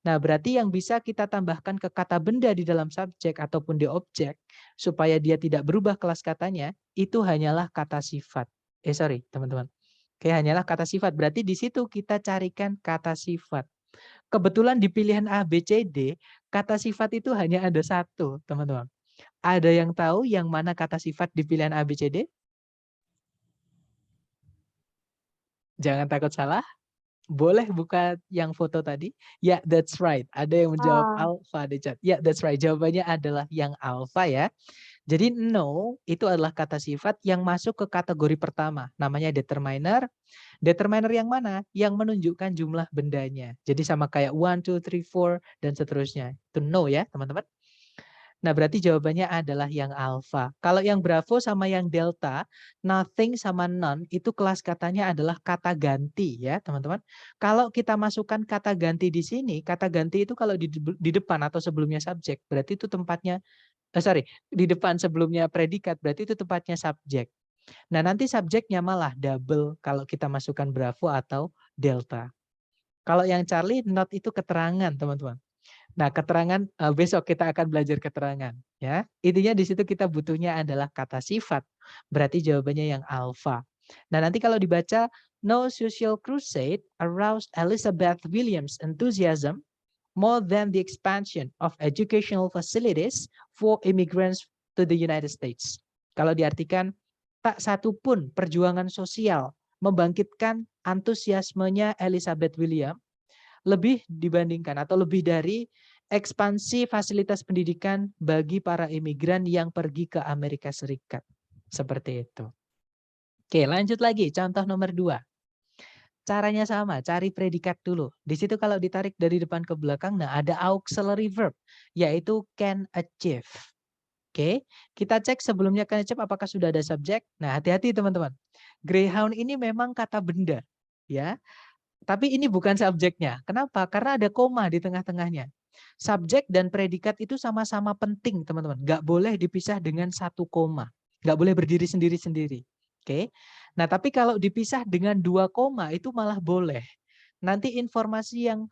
Nah, berarti yang bisa kita tambahkan ke kata benda di dalam subjek ataupun di objek, supaya dia tidak berubah kelas katanya, itu hanyalah kata sifat. Teman-teman. Oke, hanyalah kata sifat. Berarti di situ kita carikan kata sifat. Kebetulan di pilihan A, B, C, D, kata sifat itu hanya ada satu, teman-teman. Ada yang tahu yang mana kata sifat di pilihan A, B, C, D? Jangan takut salah. Boleh buka yang foto tadi? Ya, that's right. Ada yang menjawab Ah, alpha di chat. Ya, that's right. Jawabannya adalah yang alpha ya. Jadi no itu adalah kata sifat yang masuk ke kategori pertama. Namanya determiner. Determiner yang mana? Yang menunjukkan jumlah bendanya. Jadi sama kayak 1, 2, 3, 4, dan seterusnya. Itu no ya, teman-teman. Nah, berarti jawabannya adalah yang alpha. Kalau yang bravo sama yang delta, nothing sama none, itu kelas katanya adalah kata ganti ya, teman-teman. Kalau kita masukkan kata ganti di sini, kata ganti itu kalau di depan atau sebelumnya subjek, berarti itu tempatnya, di depan sebelumnya predikat, berarti itu tempatnya subjek. Nah, nanti subjeknya malah double kalau kita masukkan bravo atau delta. Kalau yang Charlie, not itu keterangan, teman-teman. Nah, keterangan besok kita akan belajar keterangan ya. Intinya di situ kita butuhnya adalah kata sifat. Berarti jawabannya yang alpha. Nah, nanti kalau dibaca no social crusade aroused Elizabeth Williams enthusiasm more than the expansion of educational facilities for immigrants to the United States. Kalau diartikan tak satu pun perjuangan sosial membangkitkan antusiasmenya Elizabeth Williams lebih dibandingkan atau lebih dari ekspansi fasilitas pendidikan bagi para imigran yang pergi ke Amerika Serikat. Seperti itu. Oke, lanjut lagi. Contoh nomor 2. Caranya sama, cari predikat dulu. Di situ kalau ditarik dari depan ke belakang, nah ada auxiliary verb, yaitu can achieve. Oke, kita cek sebelumnya can achieve apakah sudah ada subjek. Nah, hati-hati teman-teman. Greyhound ini memang kata benda, ya. Tapi ini bukan subjeknya. Kenapa? Karena ada koma di tengah-tengahnya. Subjek dan predikat itu sama-sama penting, teman-teman. Nggak boleh dipisah dengan satu koma. Nggak boleh berdiri sendiri-sendiri. Oke. Nah, tapi kalau dipisah dengan dua koma itu malah boleh. Nanti informasi yang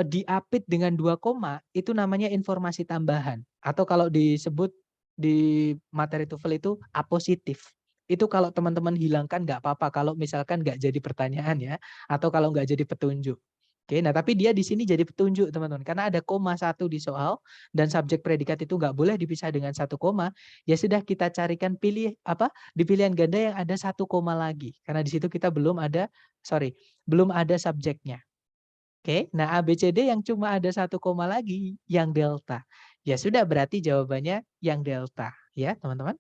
diapit dengan dua koma itu namanya informasi tambahan. Atau kalau disebut di materi TOEFL itu apositif. Itu kalau teman-teman hilangkan nggak apa-apa, kalau misalkan nggak jadi pertanyaan ya, atau kalau nggak jadi petunjuk. Oke, nah tapi dia di sini jadi petunjuk teman-teman, karena ada koma satu di soal dan subjek predikat itu nggak boleh dipisah dengan satu koma. Ya sudah kita carikan di pilihan ganda yang ada satu koma lagi, karena di situ kita belum ada subjeknya. Oke, nah A, B, C, D yang cuma ada satu koma lagi, yang delta. Ya sudah, berarti jawabannya yang delta, ya teman-teman.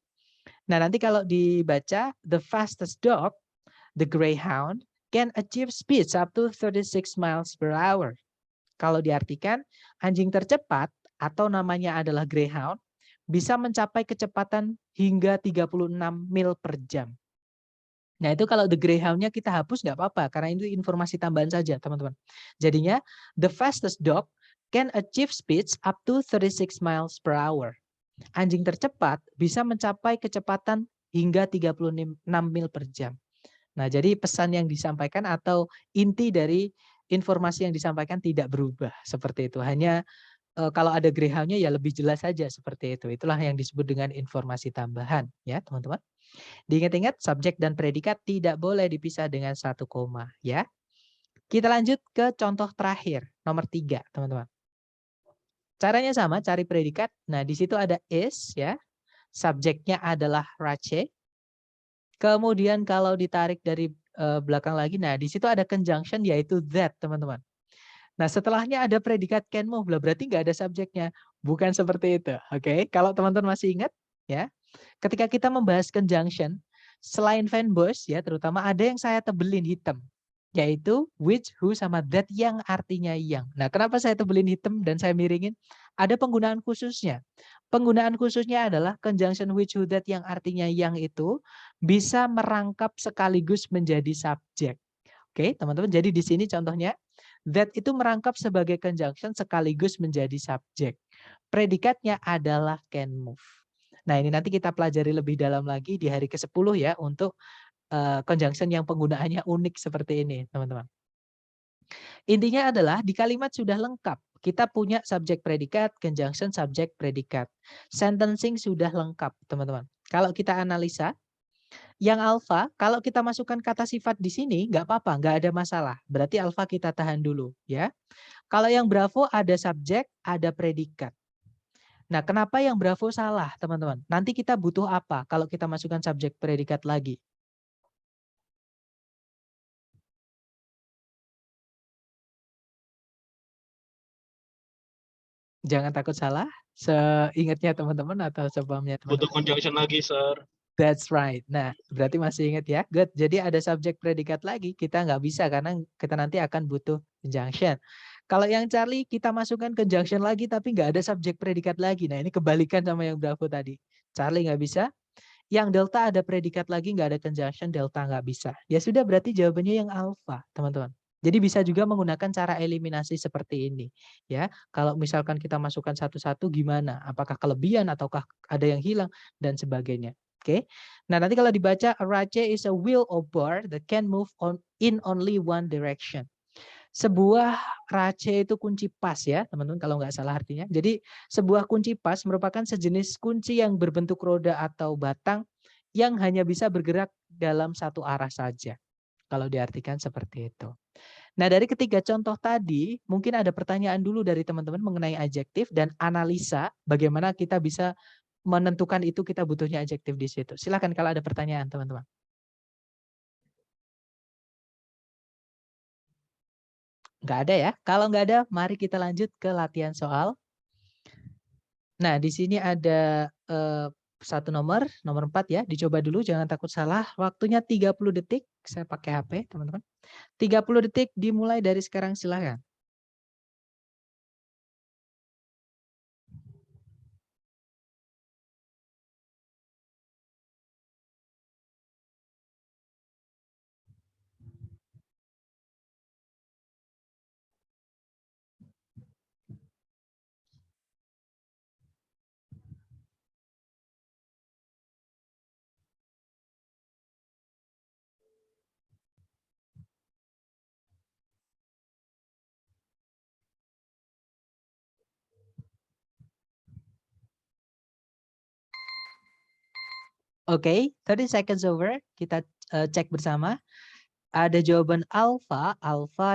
Nah nanti kalau dibaca, the fastest dog, the greyhound, can achieve speeds up to 36 miles per hour. Kalau diartikan, anjing tercepat atau namanya adalah greyhound, bisa mencapai kecepatan hingga 36 mil per jam. Nah itu kalau the greyhound-nya kita hapus nggak apa-apa, karena itu informasi tambahan saja teman-teman. Jadinya the fastest dog can achieve speeds up to 36 miles per hour. Anjing tercepat bisa mencapai kecepatan hingga 36 mil per jam. Nah jadi pesan yang disampaikan atau inti dari informasi yang disampaikan tidak berubah seperti itu. Hanya kalau ada greyhound-nya ya lebih jelas saja seperti itu. Itulah yang disebut dengan informasi tambahan ya teman-teman. Diingat-ingat, subjek dan predikat tidak boleh dipisah dengan satu koma, ya. Kita lanjut ke contoh terakhir, nomor 3, teman-teman. Caranya sama, cari predikat. Nah, di situ ada is, ya. Subjeknya adalah Rache. Kemudian kalau ditarik dari belakang lagi, nah di situ ada conjunction yaitu that, teman-teman. Nah, setelahnya ada predikat can move, berarti nggak ada subjeknya. Bukan seperti itu, oke? Kalau teman-teman masih ingat, ya. Ketika kita membahas conjunction, selain fanboys ya terutama ada yang saya tebelin hitam, yaitu which, who, sama that yang artinya yang. Nah, kenapa saya tebelin hitam dan saya miringin? Ada penggunaan khususnya. Penggunaan khususnya adalah conjunction which, who, that yang artinya yang itu bisa merangkap sekaligus menjadi subjek. Oke, teman-teman. Jadi di sini contohnya that itu merangkap sebagai conjunction sekaligus menjadi subjek. Predikatnya adalah can move. Nah, ini nanti kita pelajari lebih dalam lagi di hari ke-10 ya untuk conjunction yang penggunaannya unik seperti ini, teman-teman. Intinya adalah di kalimat sudah lengkap. Kita punya subjek predikat, conjunction subjek predikat. Sentencing sudah lengkap, teman-teman. Kalau kita analisa, yang alfa, kalau kita masukkan kata sifat di sini, nggak apa-apa, nggak ada masalah. Berarti alfa kita tahan dulu, ya. Kalau yang bravo ada subjek, ada predikat. Nah, kenapa yang bravo salah, teman-teman? Nanti kita butuh apa kalau kita masukkan subjek predikat lagi? Jangan takut salah, seingatnya teman-teman atau sepahamnya Butuh teman-teman? conjunction lagi, Sir. That's right. Nah, berarti masih ingat ya? Good. Jadi ada subjek predikat lagi, kita nggak bisa karena kita nanti akan butuh conjunction. Kalau yang Charlie, kita masukkan conjunction lagi tapi nggak ada subjek predikat lagi. Nah, ini kebalikan sama yang Bravo tadi. Charlie nggak bisa, yang delta ada predikat lagi, nggak ada conjunction, delta nggak bisa. Ya sudah, berarti jawabannya yang alpha, teman-teman. Jadi bisa juga menggunakan cara eliminasi seperti ini. Ya, kalau misalkan kita masukkan satu-satu gimana? Apakah kelebihan ataukah ada yang hilang dan sebagainya. Oke. Nah, nanti kalau dibaca, a race is a wheel or bar that can move in only one direction. Sebuah race itu kunci pas ya, teman-teman, kalau nggak salah artinya. Jadi sebuah kunci pas merupakan sejenis kunci yang berbentuk roda atau batang yang hanya bisa bergerak dalam satu arah saja. Kalau diartikan seperti itu. Nah, dari ketiga contoh tadi, mungkin ada pertanyaan dulu dari teman-teman mengenai adjektif dan analisa bagaimana kita bisa menentukan itu kita butuhnya adjektif di situ. Silakan kalau ada pertanyaan, teman-teman. Nggak ada ya? Kalau nggak ada, mari kita lanjut ke latihan soal. Nah, di sini ada satu nomor 4 ya. Dicoba dulu, jangan takut salah. Waktunya 30 detik. Saya pakai HP, teman-teman. 30 detik dimulai dari sekarang, silakan. Oke, 30 seconds over. Kita cek bersama. Ada jawaban alfa,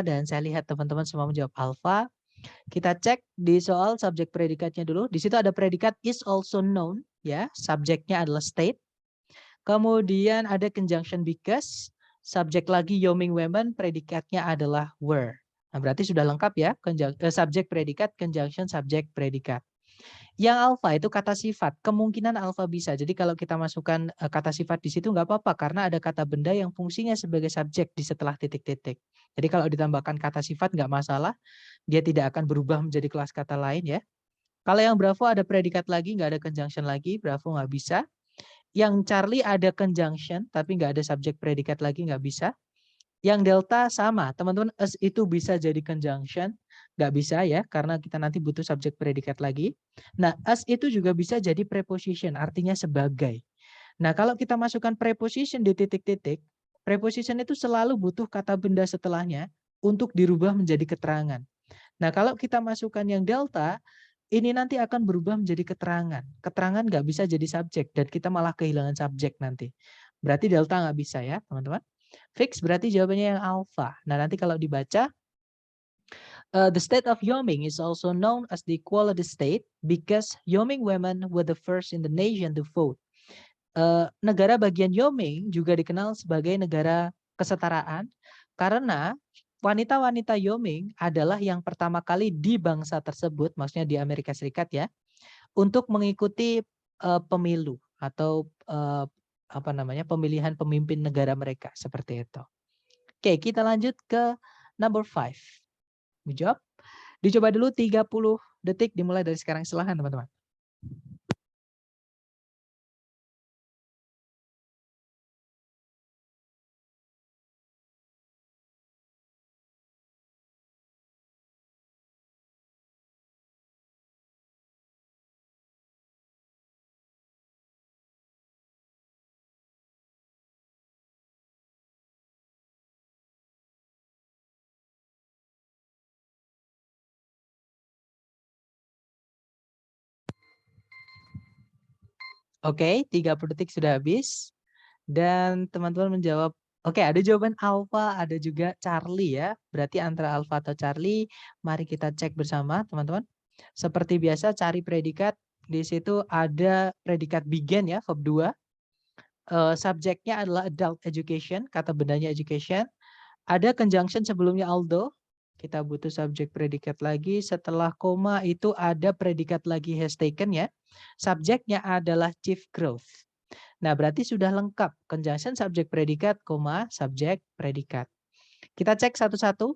dan saya lihat teman-teman semua menjawab alfa. Kita cek di soal subjek predikatnya dulu. Di situ ada predikat is also known, ya. Subjeknya adalah state. Kemudian ada conjunction because, subjek lagi Yoming women, predikatnya adalah were. Nah, berarti sudah lengkap ya, subjek predikat, conjunction subjek predikat. Yang alfa itu kata sifat, kemungkinan alfa bisa. Jadi kalau kita masukkan kata sifat di situ nggak apa-apa karena ada kata benda yang fungsinya sebagai subjek di setelah titik-titik. Jadi kalau ditambahkan kata sifat nggak masalah, dia tidak akan berubah menjadi kelas kata lain ya. Kalau yang Bravo ada predikat lagi, nggak ada conjunction lagi, Bravo nggak bisa. Yang Charlie ada conjunction, tapi nggak ada subjek predikat lagi, nggak bisa. Yang Delta sama, teman-teman, as itu bisa jadi conjunction, nggak bisa ya, karena kita nanti butuh subjek predikat lagi. Nah, as itu juga bisa jadi preposition, artinya sebagai. Nah, kalau kita masukkan preposition di titik-titik, preposition itu selalu butuh kata benda setelahnya untuk dirubah menjadi keterangan. Nah, kalau kita masukkan yang delta, ini nanti akan berubah menjadi keterangan. Keterangan nggak bisa jadi subjek, dan kita malah kehilangan subjek nanti. Berarti delta nggak bisa ya, teman-teman. Fix berarti jawabannya yang alpha. Nah, nanti kalau dibaca, the state of Wyoming is also known as the equality state because Wyoming women were the first in the nation to vote. Negara bagian Wyoming juga dikenal sebagai negara kesetaraan karena wanita-wanita Wyoming adalah yang pertama kali di bangsa tersebut, maksudnya di Amerika Serikat ya, untuk mengikuti pemilu atau apa namanya, pemilihan pemimpin negara mereka seperti itu. Oke, kita lanjut ke number 5. Menjawab. Dicoba dulu 30 detik dimulai dari sekarang. Silahkan teman-teman. Oke, 30 detik sudah habis. Dan teman-teman menjawab, oke, ada jawaban alpha, ada juga Charlie ya. Berarti antara alpha atau Charlie, mari kita cek bersama teman-teman. Seperti biasa cari predikat, di situ ada predikat began ya, verb 2. Subjeknya adalah adult education, kata bendanya education. Ada conjunction sebelumnya although, kita butuh subjek predikat lagi. Setelah koma itu ada predikat lagi has taken ya. Subjeknya adalah chief growth. Nah, berarti sudah lengkap conjunction subjek predikat, koma subjek predikat. Kita cek satu-satu.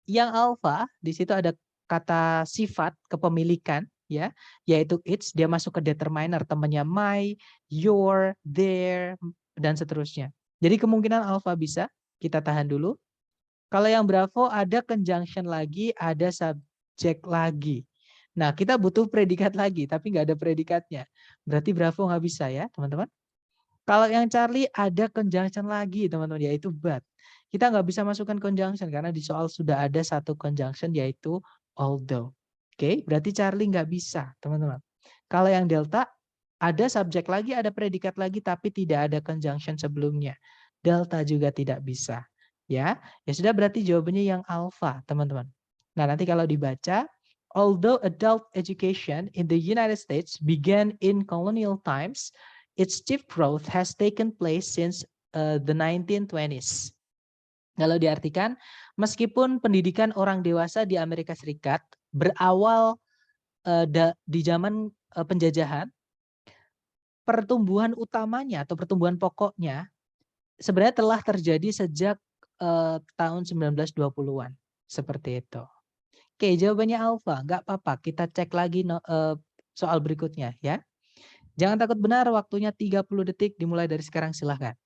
Yang alpha di situ ada kata sifat kepemilikan ya, yaitu its, dia masuk ke determiner, temannya my, your, their dan seterusnya. Jadi kemungkinan alpha bisa, kita tahan dulu. Kalau yang Bravo ada conjunction lagi, ada subjek lagi. Nah, kita butuh predikat lagi, tapi nggak ada predikatnya. Berarti Bravo nggak bisa ya, teman-teman. Kalau yang Charlie ada conjunction lagi, teman-teman, yaitu but. Kita nggak bisa masukkan conjunction karena di soal sudah ada satu conjunction, yaitu although. Oke, berarti Charlie nggak bisa, teman-teman. Kalau yang Delta, ada subjek lagi, ada predikat lagi, tapi tidak ada conjunction sebelumnya. Delta juga tidak bisa. Ya sudah, berarti jawabannya yang alpha, teman-teman. Nah, nanti kalau dibaca, although adult education in the United States began in colonial times, its chief growth has taken place since the 1920s. Kalau diartikan, meskipun pendidikan orang dewasa di Amerika Serikat berawal di zaman penjajahan, pertumbuhan utamanya atau pertumbuhan pokoknya sebenarnya telah terjadi sejak tahun 1920-an. Seperti itu. Oke, jawabannya alfa. Nggak apa-apa, kita cek lagi soal berikutnya ya. Jangan takut benar, waktunya 30 detik dimulai dari sekarang, silahkan.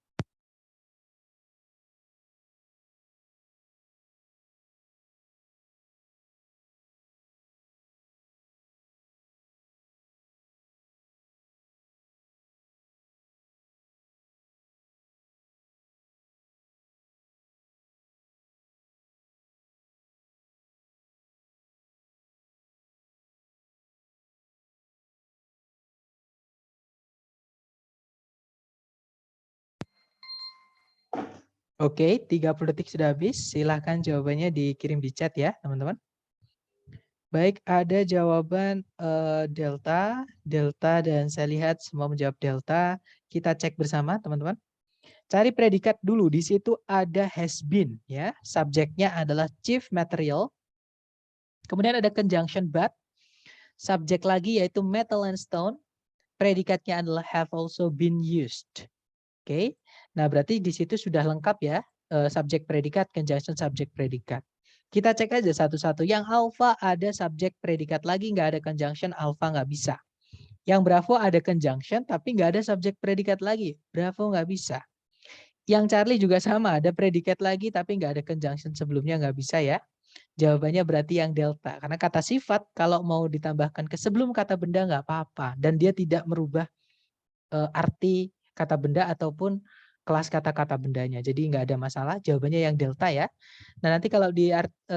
Oke, 30 detik sudah habis. Silahkan jawabannya dikirim di chat ya, teman-teman. Baik, ada jawaban delta, delta, dan saya lihat semua menjawab delta. Kita cek bersama, teman-teman. Cari predikat dulu. Di situ ada has been, ya. Subjeknya adalah chief material. Kemudian ada conjunction but. Subjek lagi yaitu metal and stone. Predikatnya adalah have also been used. Oke. Nah, berarti di situ sudah lengkap ya. Subjek predikat, conjunction subjek predikat. Kita cek aja satu-satu. Yang alpha ada subjek predikat lagi, nggak ada conjunction, alpha nggak bisa. Yang Bravo ada conjunction, tapi nggak ada subjek predikat lagi. Bravo nggak bisa. Yang Charlie juga sama, ada predikat lagi, tapi nggak ada conjunction sebelumnya, nggak bisa ya. Jawabannya berarti yang delta. Karena kata sifat kalau mau ditambahkan ke sebelum kata benda nggak apa-apa. Dan dia tidak merubah arti kata benda ataupun kelas kata-kata bendanya. Jadi nggak ada masalah. Jawabannya yang delta ya. Nah nanti kalau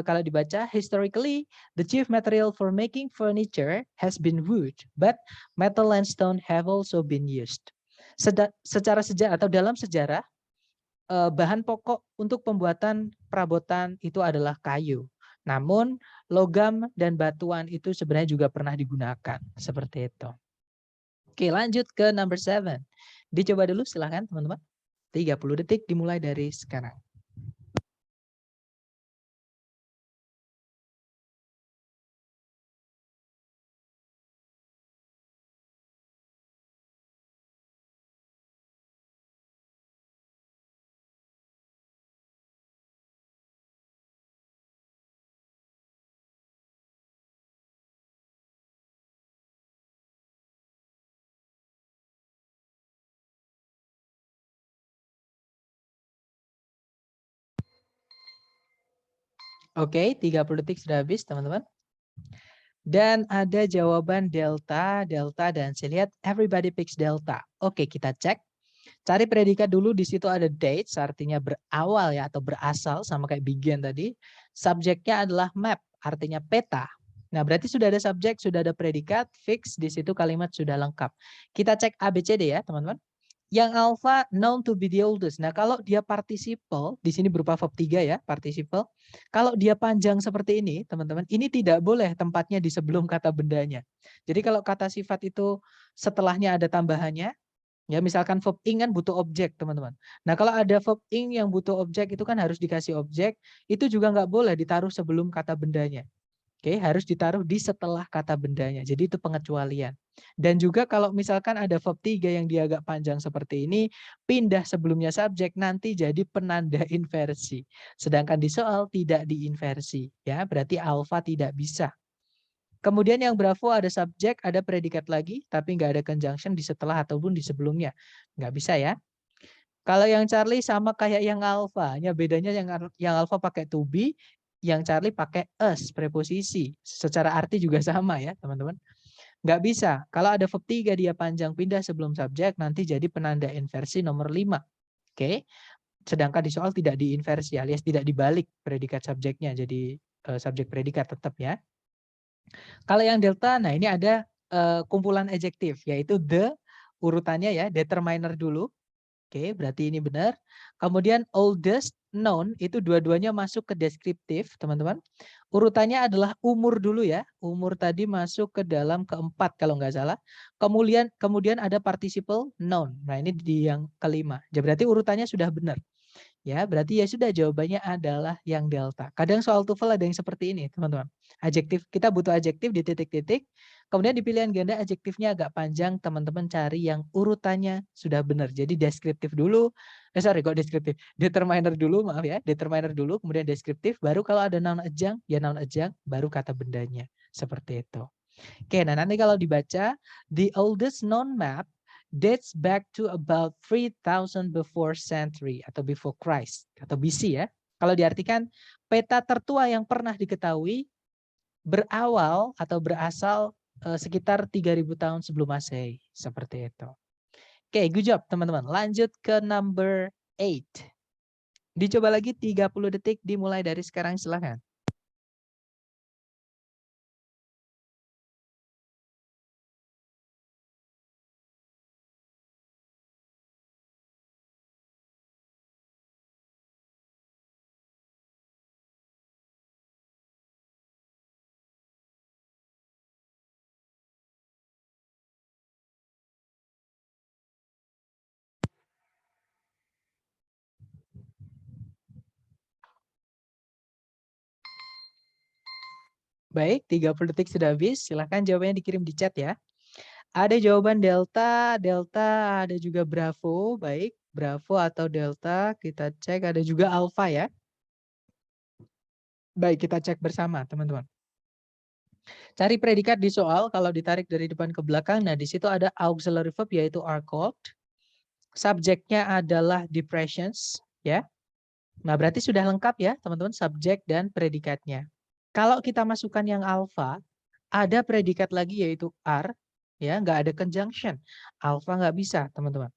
kalau dibaca, historically the chief material for making furniture has been wood, but metal and stone have also been used. Secara sejarah atau dalam sejarah, bahan pokok untuk pembuatan perabotan itu adalah kayu. Namun logam dan batuan itu sebenarnya juga pernah digunakan. Seperti itu. Oke, lanjut ke number 7. Dicoba dulu silahkan teman-teman. 30 detik dimulai dari sekarang. Oke, 30 detik sudah habis teman-teman. Dan ada jawaban delta, delta, dan saya lihat everybody picks delta. Oke, kita cek. Cari predikat dulu, di situ ada dates, artinya berawal ya atau berasal sama kayak begin tadi. Subjeknya adalah map, artinya peta. Nah, berarti sudah ada subjek, sudah ada predikat, fix, di situ kalimat sudah lengkap. Kita cek ABCD ya, teman-teman. Yang alpha known to be the oldest. Nah, kalau dia participle, di sini berupa verb 3 ya, participle. Kalau dia panjang seperti ini, teman-teman, ini tidak boleh tempatnya di sebelum kata bendanya. Jadi kalau kata sifat itu setelahnya ada tambahannya, ya misalkan verb ing kan butuh objek, teman-teman. Nah, kalau ada verb ing yang butuh objek itu kan harus dikasih objek, itu juga nggak boleh ditaruh sebelum kata bendanya. Oke, harus ditaruh di setelah kata bendanya. Jadi itu pengecualian. Dan juga kalau misalkan ada verb 3 yang dia agak panjang seperti ini, pindah sebelumnya subjek nanti jadi penanda inversi. Sedangkan di soal tidak diinversi, ya. Berarti alfa tidak bisa. Kemudian yang Bravo ada subjek, ada predikat lagi, tapi nggak ada conjunction di setelah ataupun di sebelumnya. Nggak bisa ya. Kalau yang Charlie sama kayak yang Alpha, hanya bedanya yang Alpha pakai to be, yang Charlie pakai us, preposisi. Secara arti juga sama ya teman-teman. Nggak bisa. Kalau ada verb 3 dia panjang pindah sebelum subjek, nanti jadi penanda inversi nomor 5. Oke. Sedangkan di soal tidak diinversi alias tidak dibalik predikat subjeknya. Jadi subjek predikat tetap ya. Kalau yang delta, nah ini ada kumpulan adjektif, yaitu the, urutannya ya, determiner dulu. Oke, berarti ini benar. Kemudian oldest known itu dua-duanya masuk ke deskriptif, teman-teman. Urutannya adalah umur dulu ya. Umur tadi masuk ke dalam keempat kalau nggak salah. Kemudian ada participle known. Nah, ini di yang kelima. Jadi berarti urutannya sudah benar. Ya, berarti ya sudah jawabannya adalah yang delta. Kadang soal TOEFL ada yang seperti ini, teman-teman. Adjektif, kita butuh adjektif di titik-titik. Kemudian di pilihan ganda adjektifnya agak panjang, teman-teman cari yang urutannya sudah benar. Jadi deskriptif dulu. Sorry, kok deskriptif. Determiner dulu, maaf ya. Determiner dulu, kemudian deskriptif. Baru kalau ada noun adjunct, ya noun adjunct, baru kata bendanya. Seperti itu. Oke, nah nanti kalau dibaca, the oldest known map dates back to about 3000 before century atau before Christ atau BC ya. Kalau diartikan peta tertua yang pernah diketahui berawal atau berasal sekitar 3000 tahun sebelum Masehi, seperti itu. Oke, good job teman-teman. Lanjut ke number 8. Dicoba lagi 30 detik dimulai dari sekarang, silakan. Baik, 30 detik sudah habis. Silahkan jawabannya dikirim di chat ya. Ada jawaban delta, delta, ada juga bravo. Baik, bravo atau delta. Kita cek, ada juga alpha ya. Baik, kita cek bersama teman-teman. Cari predikat di soal kalau ditarik dari depan ke belakang. Nah, di situ ada auxiliary verb yaitu are called. Subjeknya adalah depressions ya. Nah, berarti sudah lengkap ya, teman-teman, subjek dan predikatnya. Kalau kita masukkan yang alpha, ada predikat lagi yaitu are, ya, nggak ada conjunction. Alpha nggak bisa, teman-teman.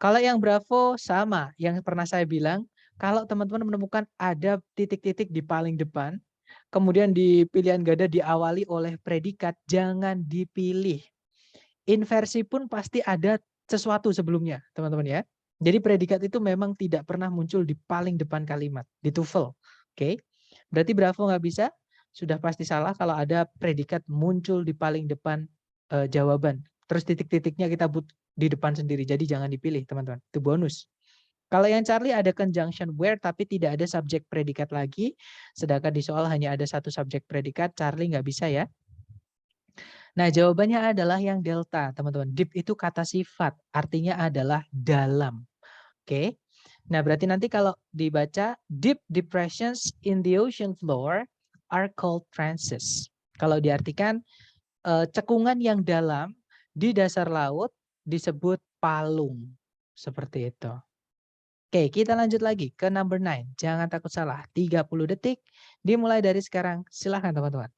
Kalau yang bravo sama, yang pernah saya bilang, kalau teman-teman menemukan ada titik-titik di paling depan, kemudian di pilihan ganda diawali oleh predikat, jangan dipilih. Inversi pun pasti ada sesuatu sebelumnya, teman-teman ya. Jadi predikat itu memang tidak pernah muncul di paling depan kalimat, di TOEFL. Oke. Berarti bravo nggak bisa, sudah pasti salah kalau ada predikat muncul di paling depan jawaban. Terus titik-titiknya kita di depan sendiri. Jadi jangan dipilih, teman-teman. Itu bonus. Kalau yang Charlie ada conjunction where tapi tidak ada subjek predikat lagi. Sedangkan di soal hanya ada satu subjek predikat, Charlie nggak bisa ya. Nah, jawabannya adalah yang delta, teman-teman. Deep itu kata sifat, artinya adalah dalam. Oke. Nah, berarti nanti kalau dibaca deep depressions in the ocean floor are called trances. Kalau diartikan cekungan yang dalam di dasar laut disebut palung. Seperti itu. Oke, kita lanjut lagi ke number 9. Jangan takut salah. 30 detik dimulai dari sekarang. Silahkan teman-teman.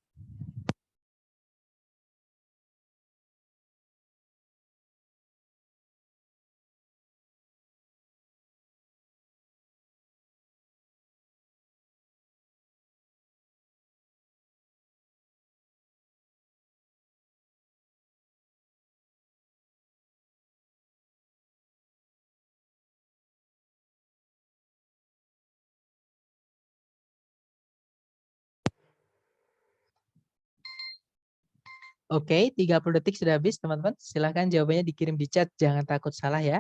Oke, 30 detik sudah habis teman-teman. Silahkan jawabannya dikirim di chat. Jangan takut salah ya.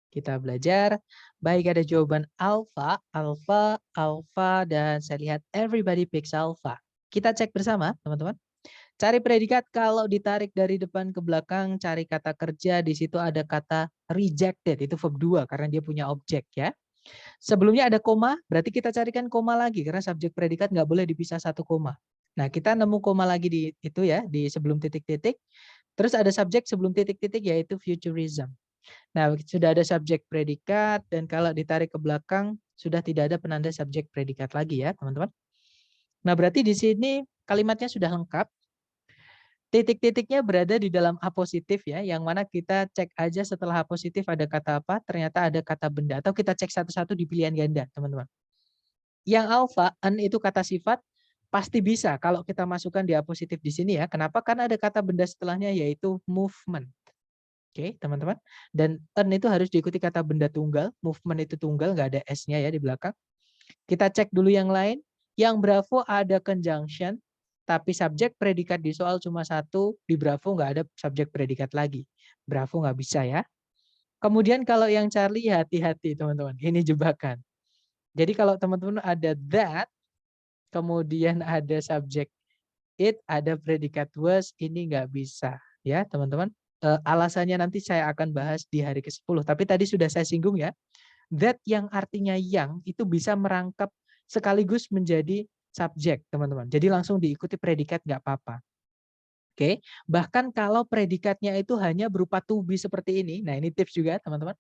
Kita belajar. Baik, ada jawaban alpha, alpha, alpha, dan saya lihat everybody picks alpha. Kita cek bersama teman-teman. Cari predikat kalau ditarik dari depan ke belakang, cari kata kerja. Di situ ada kata rejected, itu verb 2 karena dia punya objek ya. Sebelumnya ada koma, berarti kita carikan koma lagi karena subjek predikat nggak boleh dipisah satu koma. Nah, kita nemu koma lagi di itu ya, di sebelum titik-titik. Terus ada subjek sebelum titik-titik yaitu futurism. Nah, sudah ada subjek predikat dan kalau ditarik ke belakang sudah tidak ada penanda subjek predikat lagi ya, teman-teman. Nah, berarti di sini kalimatnya sudah lengkap. Titik-titiknya berada di dalam A positif ya, yang mana kita cek aja setelah A positif ada kata apa, ternyata ada kata benda, atau kita cek satu-satu di pilihan ganda, teman-teman. Yang alpha, an itu kata sifat, pasti bisa kalau kita masukkan di A positif di sini ya. Kenapa? Karena ada kata benda setelahnya yaitu movement. Oke, teman-teman. Dan an itu harus diikuti kata benda tunggal, movement itu tunggal, nggak ada S-nya ya di belakang. Kita cek dulu yang lain. Yang bravo ada conjunction, tapi subjek predikat di soal cuma satu, di bravo nggak ada subjek predikat lagi. Bravo nggak bisa ya. Kemudian kalau yang Charlie, hati-hati teman-teman. Ini jebakan. Jadi kalau teman-teman ada that, kemudian ada subjek it, ada predikat was, ini nggak bisa. Ya teman-teman. Alasannya nanti saya akan bahas di hari ke-10. Tapi tadi sudah saya singgung ya. That yang artinya yang itu bisa merangkap sekaligus menjadi subjek, teman-teman. Jadi langsung diikuti predikat nggak apa-apa. Oke, bahkan kalau predikatnya itu hanya berupa to be seperti ini, nah ini tips juga teman-teman.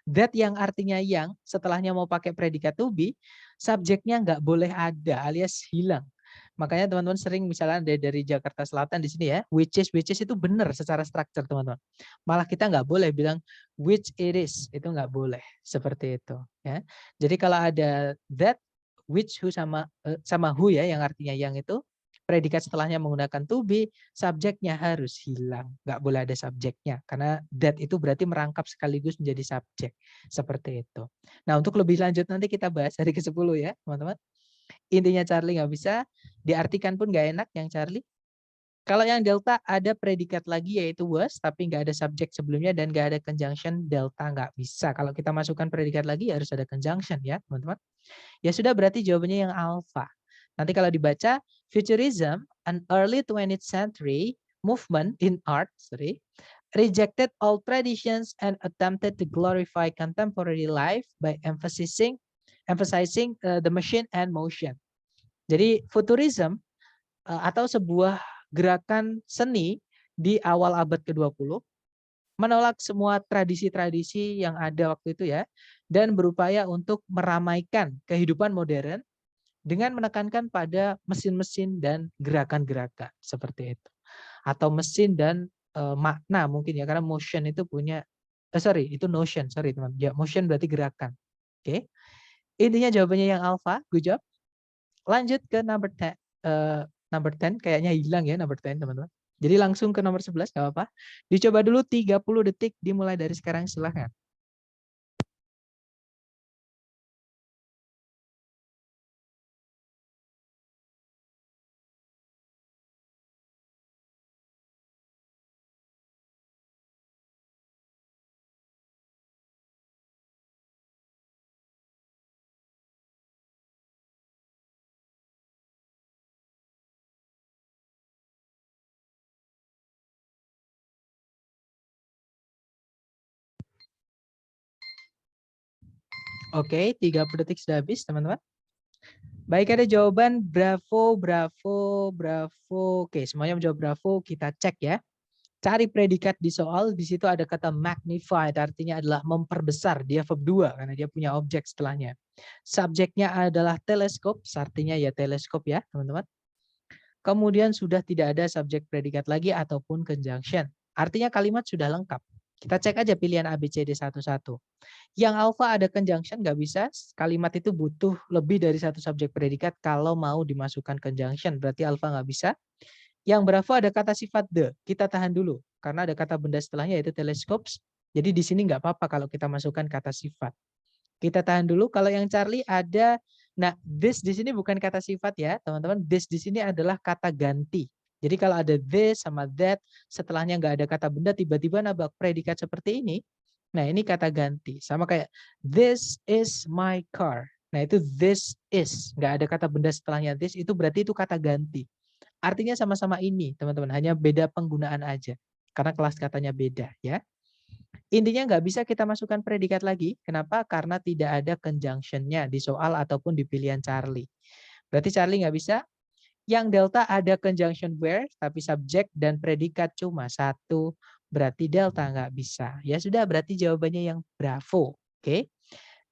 That yang artinya yang, setelahnya mau pakai predikat to be, subjeknya nggak boleh ada alias hilang. Makanya teman-teman sering misalnya dari Jakarta Selatan di sini ya, which is itu benar secara struktur teman-teman. Malah kita nggak boleh bilang which it is, itu nggak boleh seperti itu. Ya. Jadi kalau ada that, which, who sama who ya, yang artinya yang itu, predikat setelahnya menggunakan to be, subjeknya harus hilang. Nggak boleh ada subjeknya. Karena that itu berarti merangkap sekaligus menjadi subjek. Seperti itu. Nah untuk lebih lanjut nanti kita bahas hari ke-10 ya teman-teman. Intinya Charlie nggak bisa, diartikan pun nggak enak yang Charlie. Kalau yang delta ada predikat lagi yaitu was, tapi nggak ada subjek sebelumnya dan nggak ada conjunction, delta nggak bisa. Kalau kita masukkan predikat lagi harus ada conjunction ya teman-teman. Ya sudah berarti jawabannya yang alpha. Nanti kalau dibaca Futurism, an early 20th century movement in art, rejected all traditions and attempted to glorify contemporary life by emphasizing the machine and motion. Jadi futurism atau sebuah gerakan seni di awal abad ke-20 menolak semua tradisi-tradisi yang ada waktu itu ya, dan berupaya untuk meramaikan kehidupan modern dengan menekankan pada mesin-mesin dan gerakan-gerakan seperti itu. Atau mesin dan makna mungkin ya, karena motion itu punya, itu notion, teman. Ya, motion berarti gerakan. Oke. Intinya jawabannya yang alpha, good job. Lanjut ke number 10. Number 10 kayaknya hilang ya number 10 teman-teman. Jadi langsung ke nomor 11 gak apa-apa. Dicoba dulu 30 detik dimulai dari sekarang, silahkan. Oke, 30 detik sudah habis teman-teman. Baik, ada jawaban bravo, bravo, bravo. Oke, semuanya menjawab bravo, kita cek ya. Cari predikat di soal, di situ ada kata magnified, artinya adalah memperbesar, dia verb 2 karena dia punya objek setelahnya. Subjeknya adalah teleskop, artinya ya teleskop ya teman-teman. Kemudian sudah tidak ada subjek predikat lagi ataupun conjunction. Artinya kalimat sudah lengkap. Kita cek aja pilihan A, B, C, D satu-satu. Yang alpha ada conjunction nggak bisa. Kalimat itu butuh lebih dari satu subjek predikat kalau mau dimasukkan conjunction. Berarti alpha nggak bisa. Yang bravo ada kata sifat the. Kita tahan dulu. Karena ada kata benda setelahnya yaitu telescopes. Jadi di sini nggak apa-apa kalau kita masukkan kata sifat. Kita tahan dulu. Kalau yang Charlie ada, nah this di sini bukan kata sifat ya teman-teman. This di sini adalah kata ganti. Jadi kalau ada this sama that, setelahnya nggak ada kata benda, tiba-tiba nambah predikat seperti ini. Nah ini kata ganti. Sama kayak this is my car. Nah itu this is. Nggak ada kata benda setelahnya this, itu berarti itu kata ganti. Artinya sama-sama ini teman-teman, hanya beda penggunaan aja. Karena kelas katanya beda ya. Intinya nggak bisa kita masukkan predikat lagi. Kenapa? Karena tidak ada conjunction-nya di soal ataupun di pilihan Charlie. Berarti Charlie nggak bisa. Yang delta ada conjunction where, tapi subjek dan predikat cuma satu. Berarti delta nggak bisa. Ya sudah, berarti jawabannya yang bravo. Oke.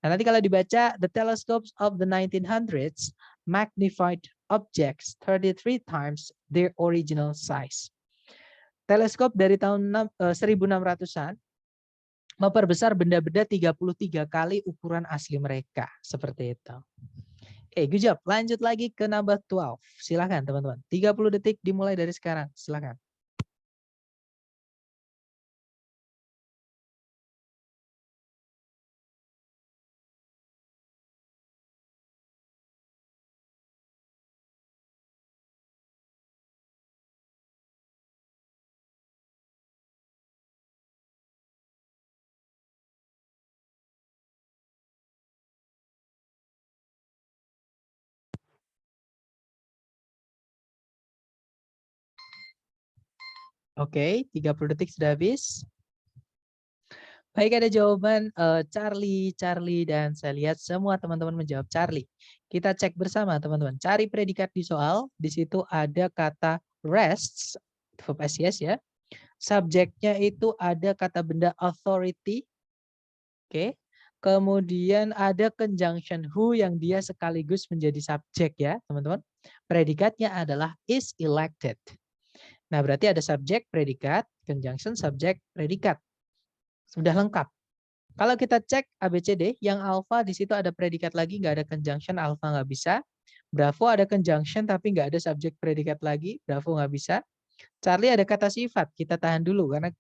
Nah nanti kalau dibaca, the telescopes of the 1900s magnified objects 33 times their original size. Teleskop dari tahun 1600-an memperbesar benda-benda 33 kali ukuran asli mereka. Seperti itu. Oke, good job. Lanjut lagi ke number 12. Silahkan teman-teman. 30 detik dimulai dari sekarang. Silahkan. Oke, 30 detik sudah habis. Baik, ada jawaban Charlie, dan saya lihat semua teman-teman menjawab Charlie. Kita cek bersama teman-teman. Cari predikat di soal. Di situ ada kata rests, verb SES ya. Subjeknya itu ada kata benda authority. Oke. Kemudian ada conjunction who yang dia sekaligus menjadi subjek ya, teman-teman. Predikatnya adalah is elected. Nah, berarti ada subjek, predikat, conjunction, subjek, predikat. Sudah lengkap. Kalau kita cek ABCD, yang alpha di situ ada predikat lagi, nggak ada conjunction, alpha nggak bisa. Bravo ada conjunction tapi nggak ada subjek predikat lagi, bravo nggak bisa. Charlie ada kata sifat, kita tahan dulu karena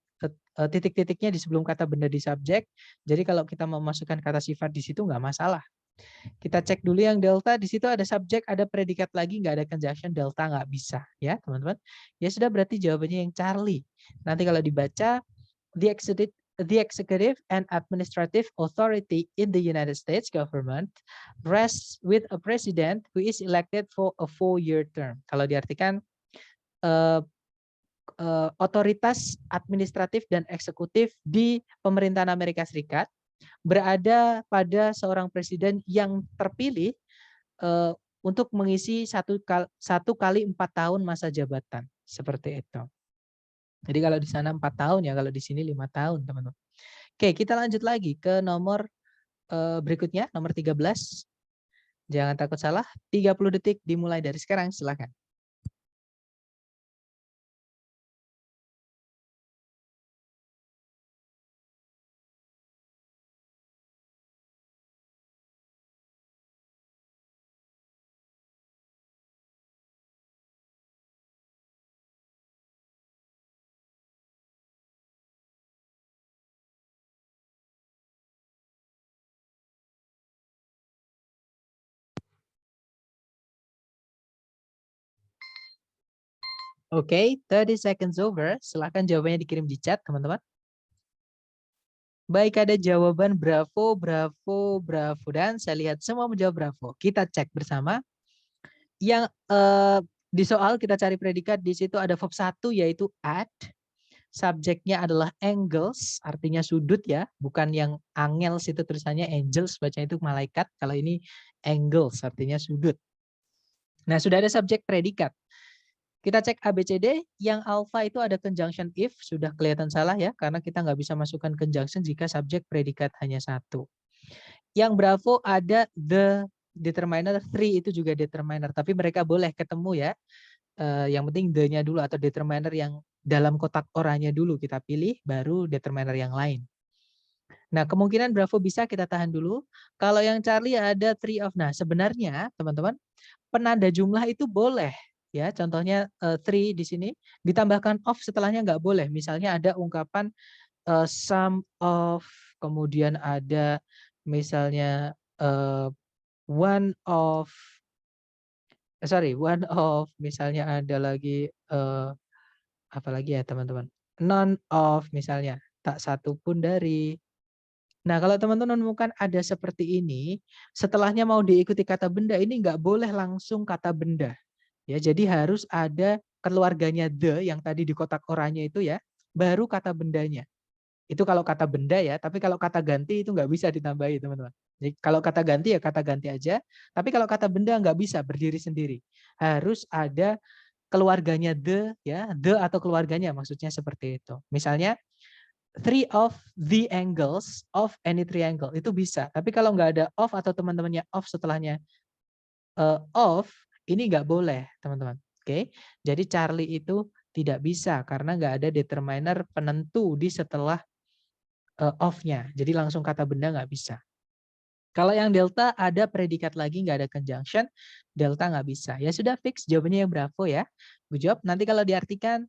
titik-titiknya di sebelum kata benda di subjek. Jadi kalau kita mau masukkan kata sifat di situ nggak masalah. Kita cek dulu yang delta, di situ ada subjek, ada predikat lagi, nggak ada conjunction, delta nggak bisa ya teman-teman. Ya sudah, berarti jawabannya yang Charlie. Nanti kalau dibaca, The executive and administrative authority in the United States government rests with a president who is elected for a 4-year term. Kalau diartikan otoritas administratif dan eksekutif di pemerintahan Amerika Serikat berada pada seorang presiden yang terpilih untuk mengisi satu kali 4 tahun masa jabatan, seperti itu. Jadi kalau di sana 4 tahun ya, kalau di sini 5 tahun, teman-teman. Oke, kita lanjut lagi ke nomor berikutnya, nomor 13. Jangan takut salah, 30 detik dimulai dari sekarang, silakan. Oke, 30 seconds over. Silakan jawabannya dikirim di chat, teman-teman. Baik, ada jawaban bravo, bravo, bravo. Dan saya lihat semua menjawab bravo. Kita cek bersama. Yang di soal kita cari predikat, di situ ada verb 1 yaitu at. Subjeknya adalah angles, artinya sudut ya. Bukan yang angels itu tulisannya angels, bacanya itu malaikat. Kalau ini angles, artinya sudut. Nah, sudah ada subjek predikat. Kita cek ABCD, yang alpha itu ada conjunction if, sudah kelihatan salah ya, karena kita nggak bisa masukkan conjunction jika subjek predikat hanya satu. Yang bravo ada the determiner, three itu juga determiner, tapi mereka boleh ketemu ya. Yang penting the-nya dulu atau determiner yang dalam kotak oranye dulu kita pilih, baru determiner yang lain. Nah, kemungkinan bravo bisa kita tahan dulu. Kalau yang Charlie ada three of. Nah, sebenarnya teman-teman, penanda jumlah itu boleh. Ya, contohnya three di sini ditambahkan of setelahnya nggak boleh. Misalnya ada ungkapan some of, kemudian ada misalnya one of, misalnya ada lagi apa lagi ya teman-teman? None of misalnya, tak satu pun dari. Nah, kalau teman-teman menemukan ada seperti ini, setelahnya mau diikuti kata benda, ini nggak boleh langsung kata benda. Ya, jadi harus ada keluarganya the yang tadi di kotak oranye itu ya, baru kata bendanya. Itu kalau kata benda ya, tapi kalau kata ganti itu nggak bisa ditambahi teman-teman. Jadi kalau kata ganti ya kata ganti aja, tapi kalau kata benda nggak bisa berdiri sendiri. Harus ada keluarganya the ya, the atau keluarganya maksudnya seperti itu. Misalnya three of the angles of any triangle itu bisa, tapi kalau nggak ada of atau teman-temannya of setelahnya of, ini nggak boleh teman-teman. Oke, jadi Charlie itu tidak bisa karena nggak ada determiner penentu di setelah of-nya. Jadi langsung kata benda nggak bisa. Kalau yang delta ada predikat lagi, nggak ada conjunction, delta nggak bisa. Ya sudah fix, jawabannya yang bravo ya. Good job. Nanti kalau diartikan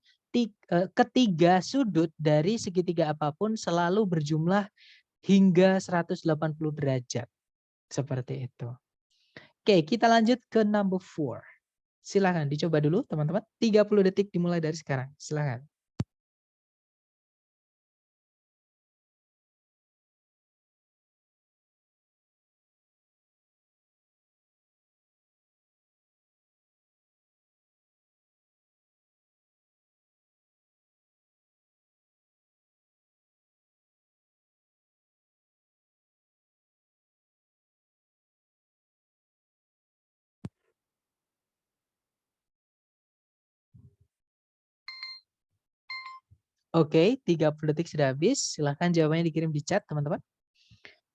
ketiga sudut dari segitiga apapun selalu berjumlah hingga 180 derajat. Seperti itu. Oke, kita lanjut ke number 4. Silakan dicoba dulu teman-teman. 30 detik dimulai dari sekarang. Silakan. Oke, 30 detik sudah habis. Silahkan jawabannya dikirim di chat, teman-teman.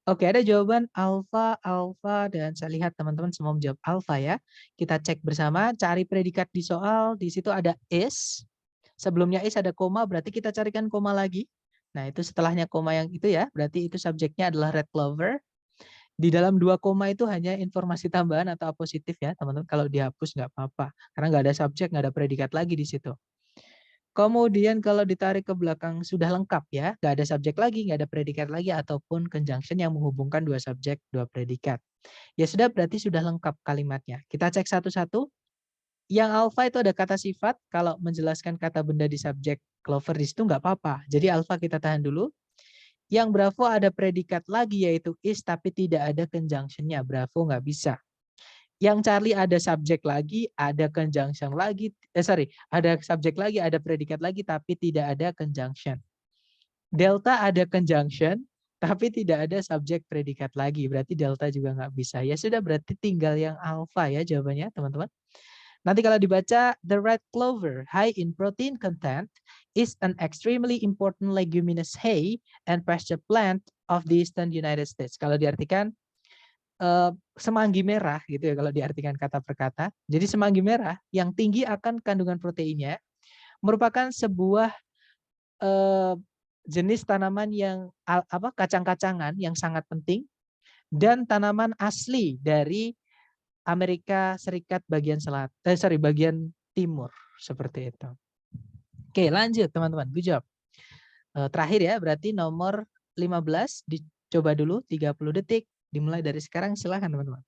Oke, ada jawaban alfa, alfa, dan saya lihat teman-teman semua menjawab alfa ya. Kita cek bersama, cari predikat di soal. Di situ ada is. Sebelumnya is ada koma, berarti kita carikan koma lagi. Nah, itu setelahnya koma yang itu ya, berarti itu subjeknya adalah red clover. Di dalam 2 koma itu hanya informasi tambahan atau positif ya, teman-teman. Kalau dihapus nggak apa-apa, karena nggak ada subjek, nggak ada predikat lagi di situ. Kemudian kalau ditarik ke belakang sudah lengkap ya, nggak ada subjek lagi, nggak ada predikat lagi, ataupun conjunction yang menghubungkan dua subjek, dua predikat. Ya sudah, berarti sudah lengkap kalimatnya. Kita cek satu-satu. Yang alpha itu ada kata sifat, kalau menjelaskan kata benda di subjek clover di situ nggak apa-apa. Jadi alpha kita tahan dulu. Yang Bravo ada predikat lagi yaitu is tapi tidak ada conjunction-nya. Bravo nggak bisa. Yang Charlie ada subjek lagi, ada conjunction lagi. Ada subjek lagi, ada predikat lagi tapi tidak ada conjunction. Delta ada conjunction tapi tidak ada subjek predikat lagi. Berarti delta juga nggak bisa. Ya sudah, berarti tinggal yang alpha ya jawabannya teman-teman. Nanti kalau dibaca, the red clover high in protein content is an extremely important leguminous hay and pasture plant of the eastern United States. Kalau diartikan semanggi merah gitu ya kalau diartikan kata per kata. Jadi semanggi merah yang tinggi akan kandungan proteinnya merupakan sebuah jenis tanaman yang kacang-kacangan yang sangat penting dan tanaman asli dari Amerika Serikat bagian bagian timur seperti itu. Oke, lanjut teman-teman. Good job. Terakhir ya, berarti nomor 15 dicoba dulu 30 detik. Dimulai dari sekarang, silahkan teman-teman.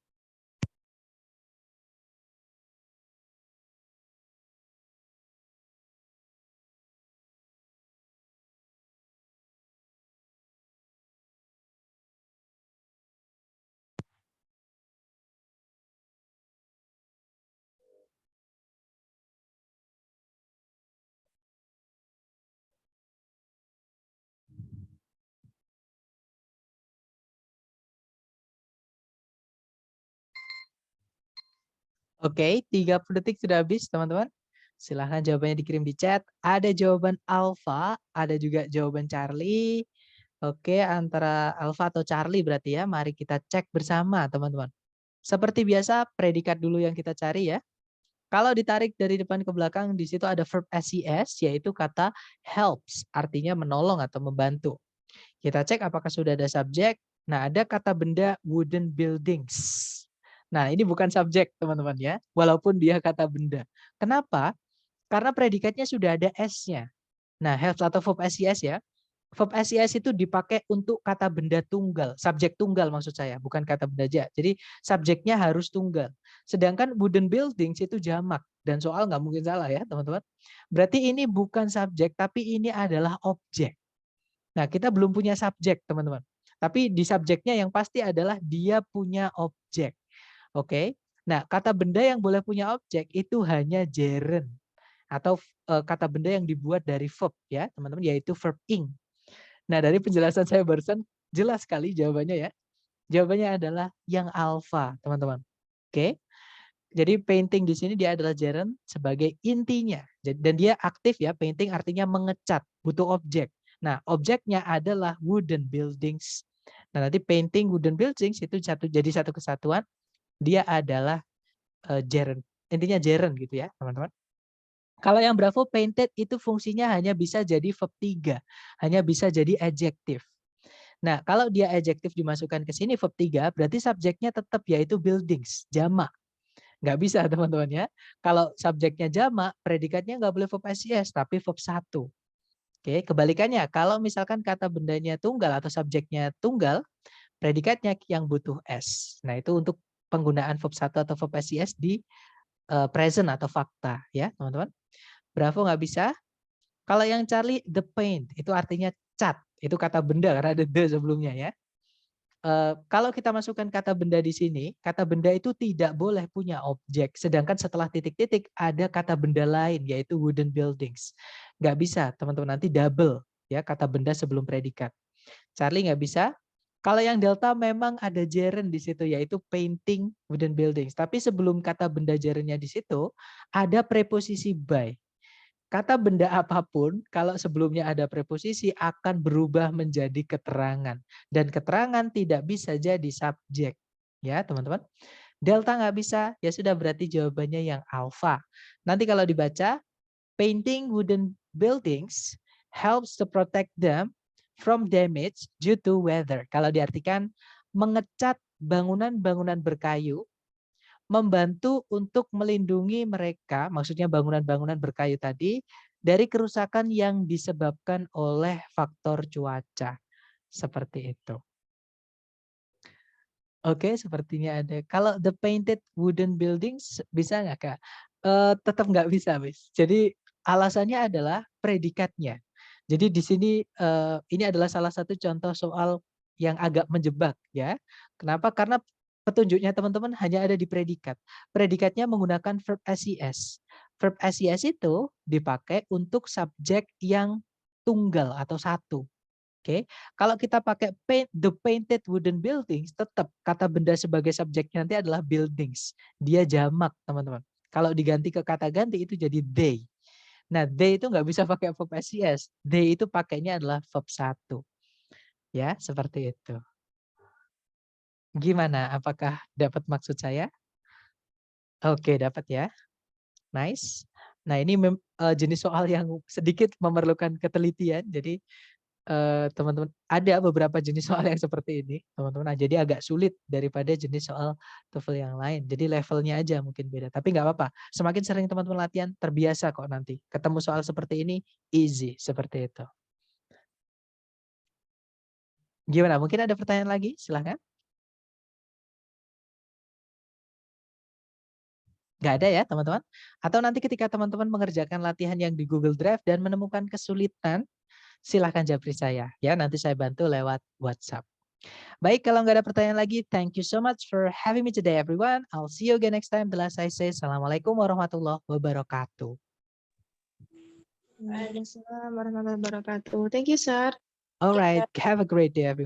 Oke, 30 detik sudah habis teman-teman. Silahkan jawabannya dikirim di chat. Ada jawaban Alpha, ada juga jawaban Charlie. Oke, antara Alpha atau Charlie berarti ya. Mari kita cek bersama teman-teman. Seperti biasa, predikat dulu yang kita cari ya. Kalau ditarik dari depan ke belakang, di situ ada verb SES, yaitu kata helps, artinya menolong atau membantu. Kita cek apakah sudah ada subjek. Nah, ada kata benda wooden buildings. Nah, ini bukan subjek, teman-teman ya, walaupun dia kata benda. Kenapa? Karena predikatnya sudah ada S-nya. Nah, helps atau verb SES ya. Verb SES itu dipakai untuk kata benda tunggal, subjek tunggal maksud saya, bukan kata benda aja. Jadi subjeknya harus tunggal. Sedangkan wooden buildings itu jamak dan soal nggak mungkin salah ya teman-teman. Berarti ini bukan subjek tapi ini adalah objek. Nah kita belum punya subjek teman-teman. Tapi di subjeknya yang pasti adalah dia punya objek. Oke. Nah kata benda yang boleh punya objek itu hanya gerund atau kata benda yang dibuat dari verb ya teman-teman, yaitu verb ing. Nah, dari penjelasan saya barusan jelas sekali jawabannya ya. Jawabannya adalah yang alfa, teman-teman. Oke. Jadi painting di sini dia adalah gerund sebagai intinya. Dan dia aktif ya, painting artinya mengecat, butuh objek. Nah, objeknya adalah wooden buildings. Nah, nanti painting wooden buildings itu jadi satu kesatuan, dia adalah gerund. Intinya gerund gitu ya, teman-teman. Kalau yang Bravo painted itu fungsinya hanya bisa jadi verb 3, hanya bisa jadi adjektif. Nah, kalau dia adjektif dimasukkan ke sini verb 3, berarti subjeknya tetap yaitu buildings, jamak. Nggak bisa teman-teman ya. Kalau subjeknya jamak, predikatnya nggak boleh verb SES, tapi verb 1. Oke, kebalikannya, kalau misalkan kata bendanya tunggal atau subjeknya tunggal, predikatnya yang butuh S. Nah, itu untuk penggunaan verb 1 atau verb SES di present atau fakta ya teman-teman. Bravo nggak bisa. Kalau yang Charlie, the paint, itu artinya cat. Itu kata benda karena ada the sebelumnya ya. Kalau kita masukkan kata benda di sini, kata benda itu tidak boleh punya objek. Sedangkan setelah titik-titik ada kata benda lain yaitu wooden buildings. Nggak bisa teman-teman, nanti double ya kata benda sebelum predikat. Charlie nggak bisa. Kalau yang delta memang ada gerund di situ yaitu painting wooden buildings. Tapi sebelum kata benda gerundnya di situ ada preposisi by. Kata benda apapun, kalau sebelumnya ada preposisi, akan berubah menjadi keterangan. Dan keterangan tidak bisa jadi subjek. Ya, teman-teman. Delta nggak bisa, ya sudah berarti jawabannya yang alpha. Nanti kalau dibaca, painting wooden buildings helps to protect them from damage due to weather. Kalau diartikan, mengecat bangunan-bangunan berkayu membantu untuk melindungi mereka, maksudnya bangunan-bangunan berkayu tadi, dari kerusakan yang disebabkan oleh faktor cuaca. Seperti itu. Oke, sepertinya ada. Kalau the painted wooden buildings, bisa nggak Kak? Tetap nggak bisa, Miss. Jadi alasannya adalah predikatnya. Jadi di sini ini adalah salah satu contoh soal yang agak menjebak ya. Kenapa? Karena petunjuknya teman-teman hanya ada di predikat. Predikatnya menggunakan verb SES. Verb SES itu dipakai untuk subjek yang tunggal atau satu. Oke, kalau kita pakai the painted wooden buildings, tetap kata benda sebagai subjeknya nanti adalah buildings. Dia jamak, teman-teman. Kalau diganti ke kata ganti itu jadi they. Nah, they itu nggak bisa pakai verb SES. They itu pakainya adalah verb satu. Ya, seperti itu. Gimana? Apakah dapat maksud saya? Oke, dapat ya. Nice. Nah, ini jenis soal yang sedikit memerlukan ketelitian. Jadi teman-teman ada beberapa jenis soal yang seperti ini, teman-teman. Nah, jadi agak sulit daripada jenis soal TOEFL yang lain. Jadi levelnya aja mungkin beda. Tapi nggak apa-apa. Semakin sering teman-teman latihan, terbiasa kok nanti. Ketemu soal seperti ini, easy. Seperti itu. Gimana? Mungkin ada pertanyaan lagi? Silahkan. Nggak ada ya, teman-teman? Atau nanti ketika teman-teman mengerjakan latihan yang di Google Drive dan menemukan kesulitan, silahkan japri saya. Ya, nanti saya bantu lewat WhatsApp. Baik, kalau nggak ada pertanyaan lagi, thank you so much for having me today, everyone. I'll see you again next time. The last I say, Assalamualaikum warahmatullahi wabarakatuh. Waalaikumsalam warahmatullahi wabarakatuh. Thank you, sir. All right, have a great day, everyone.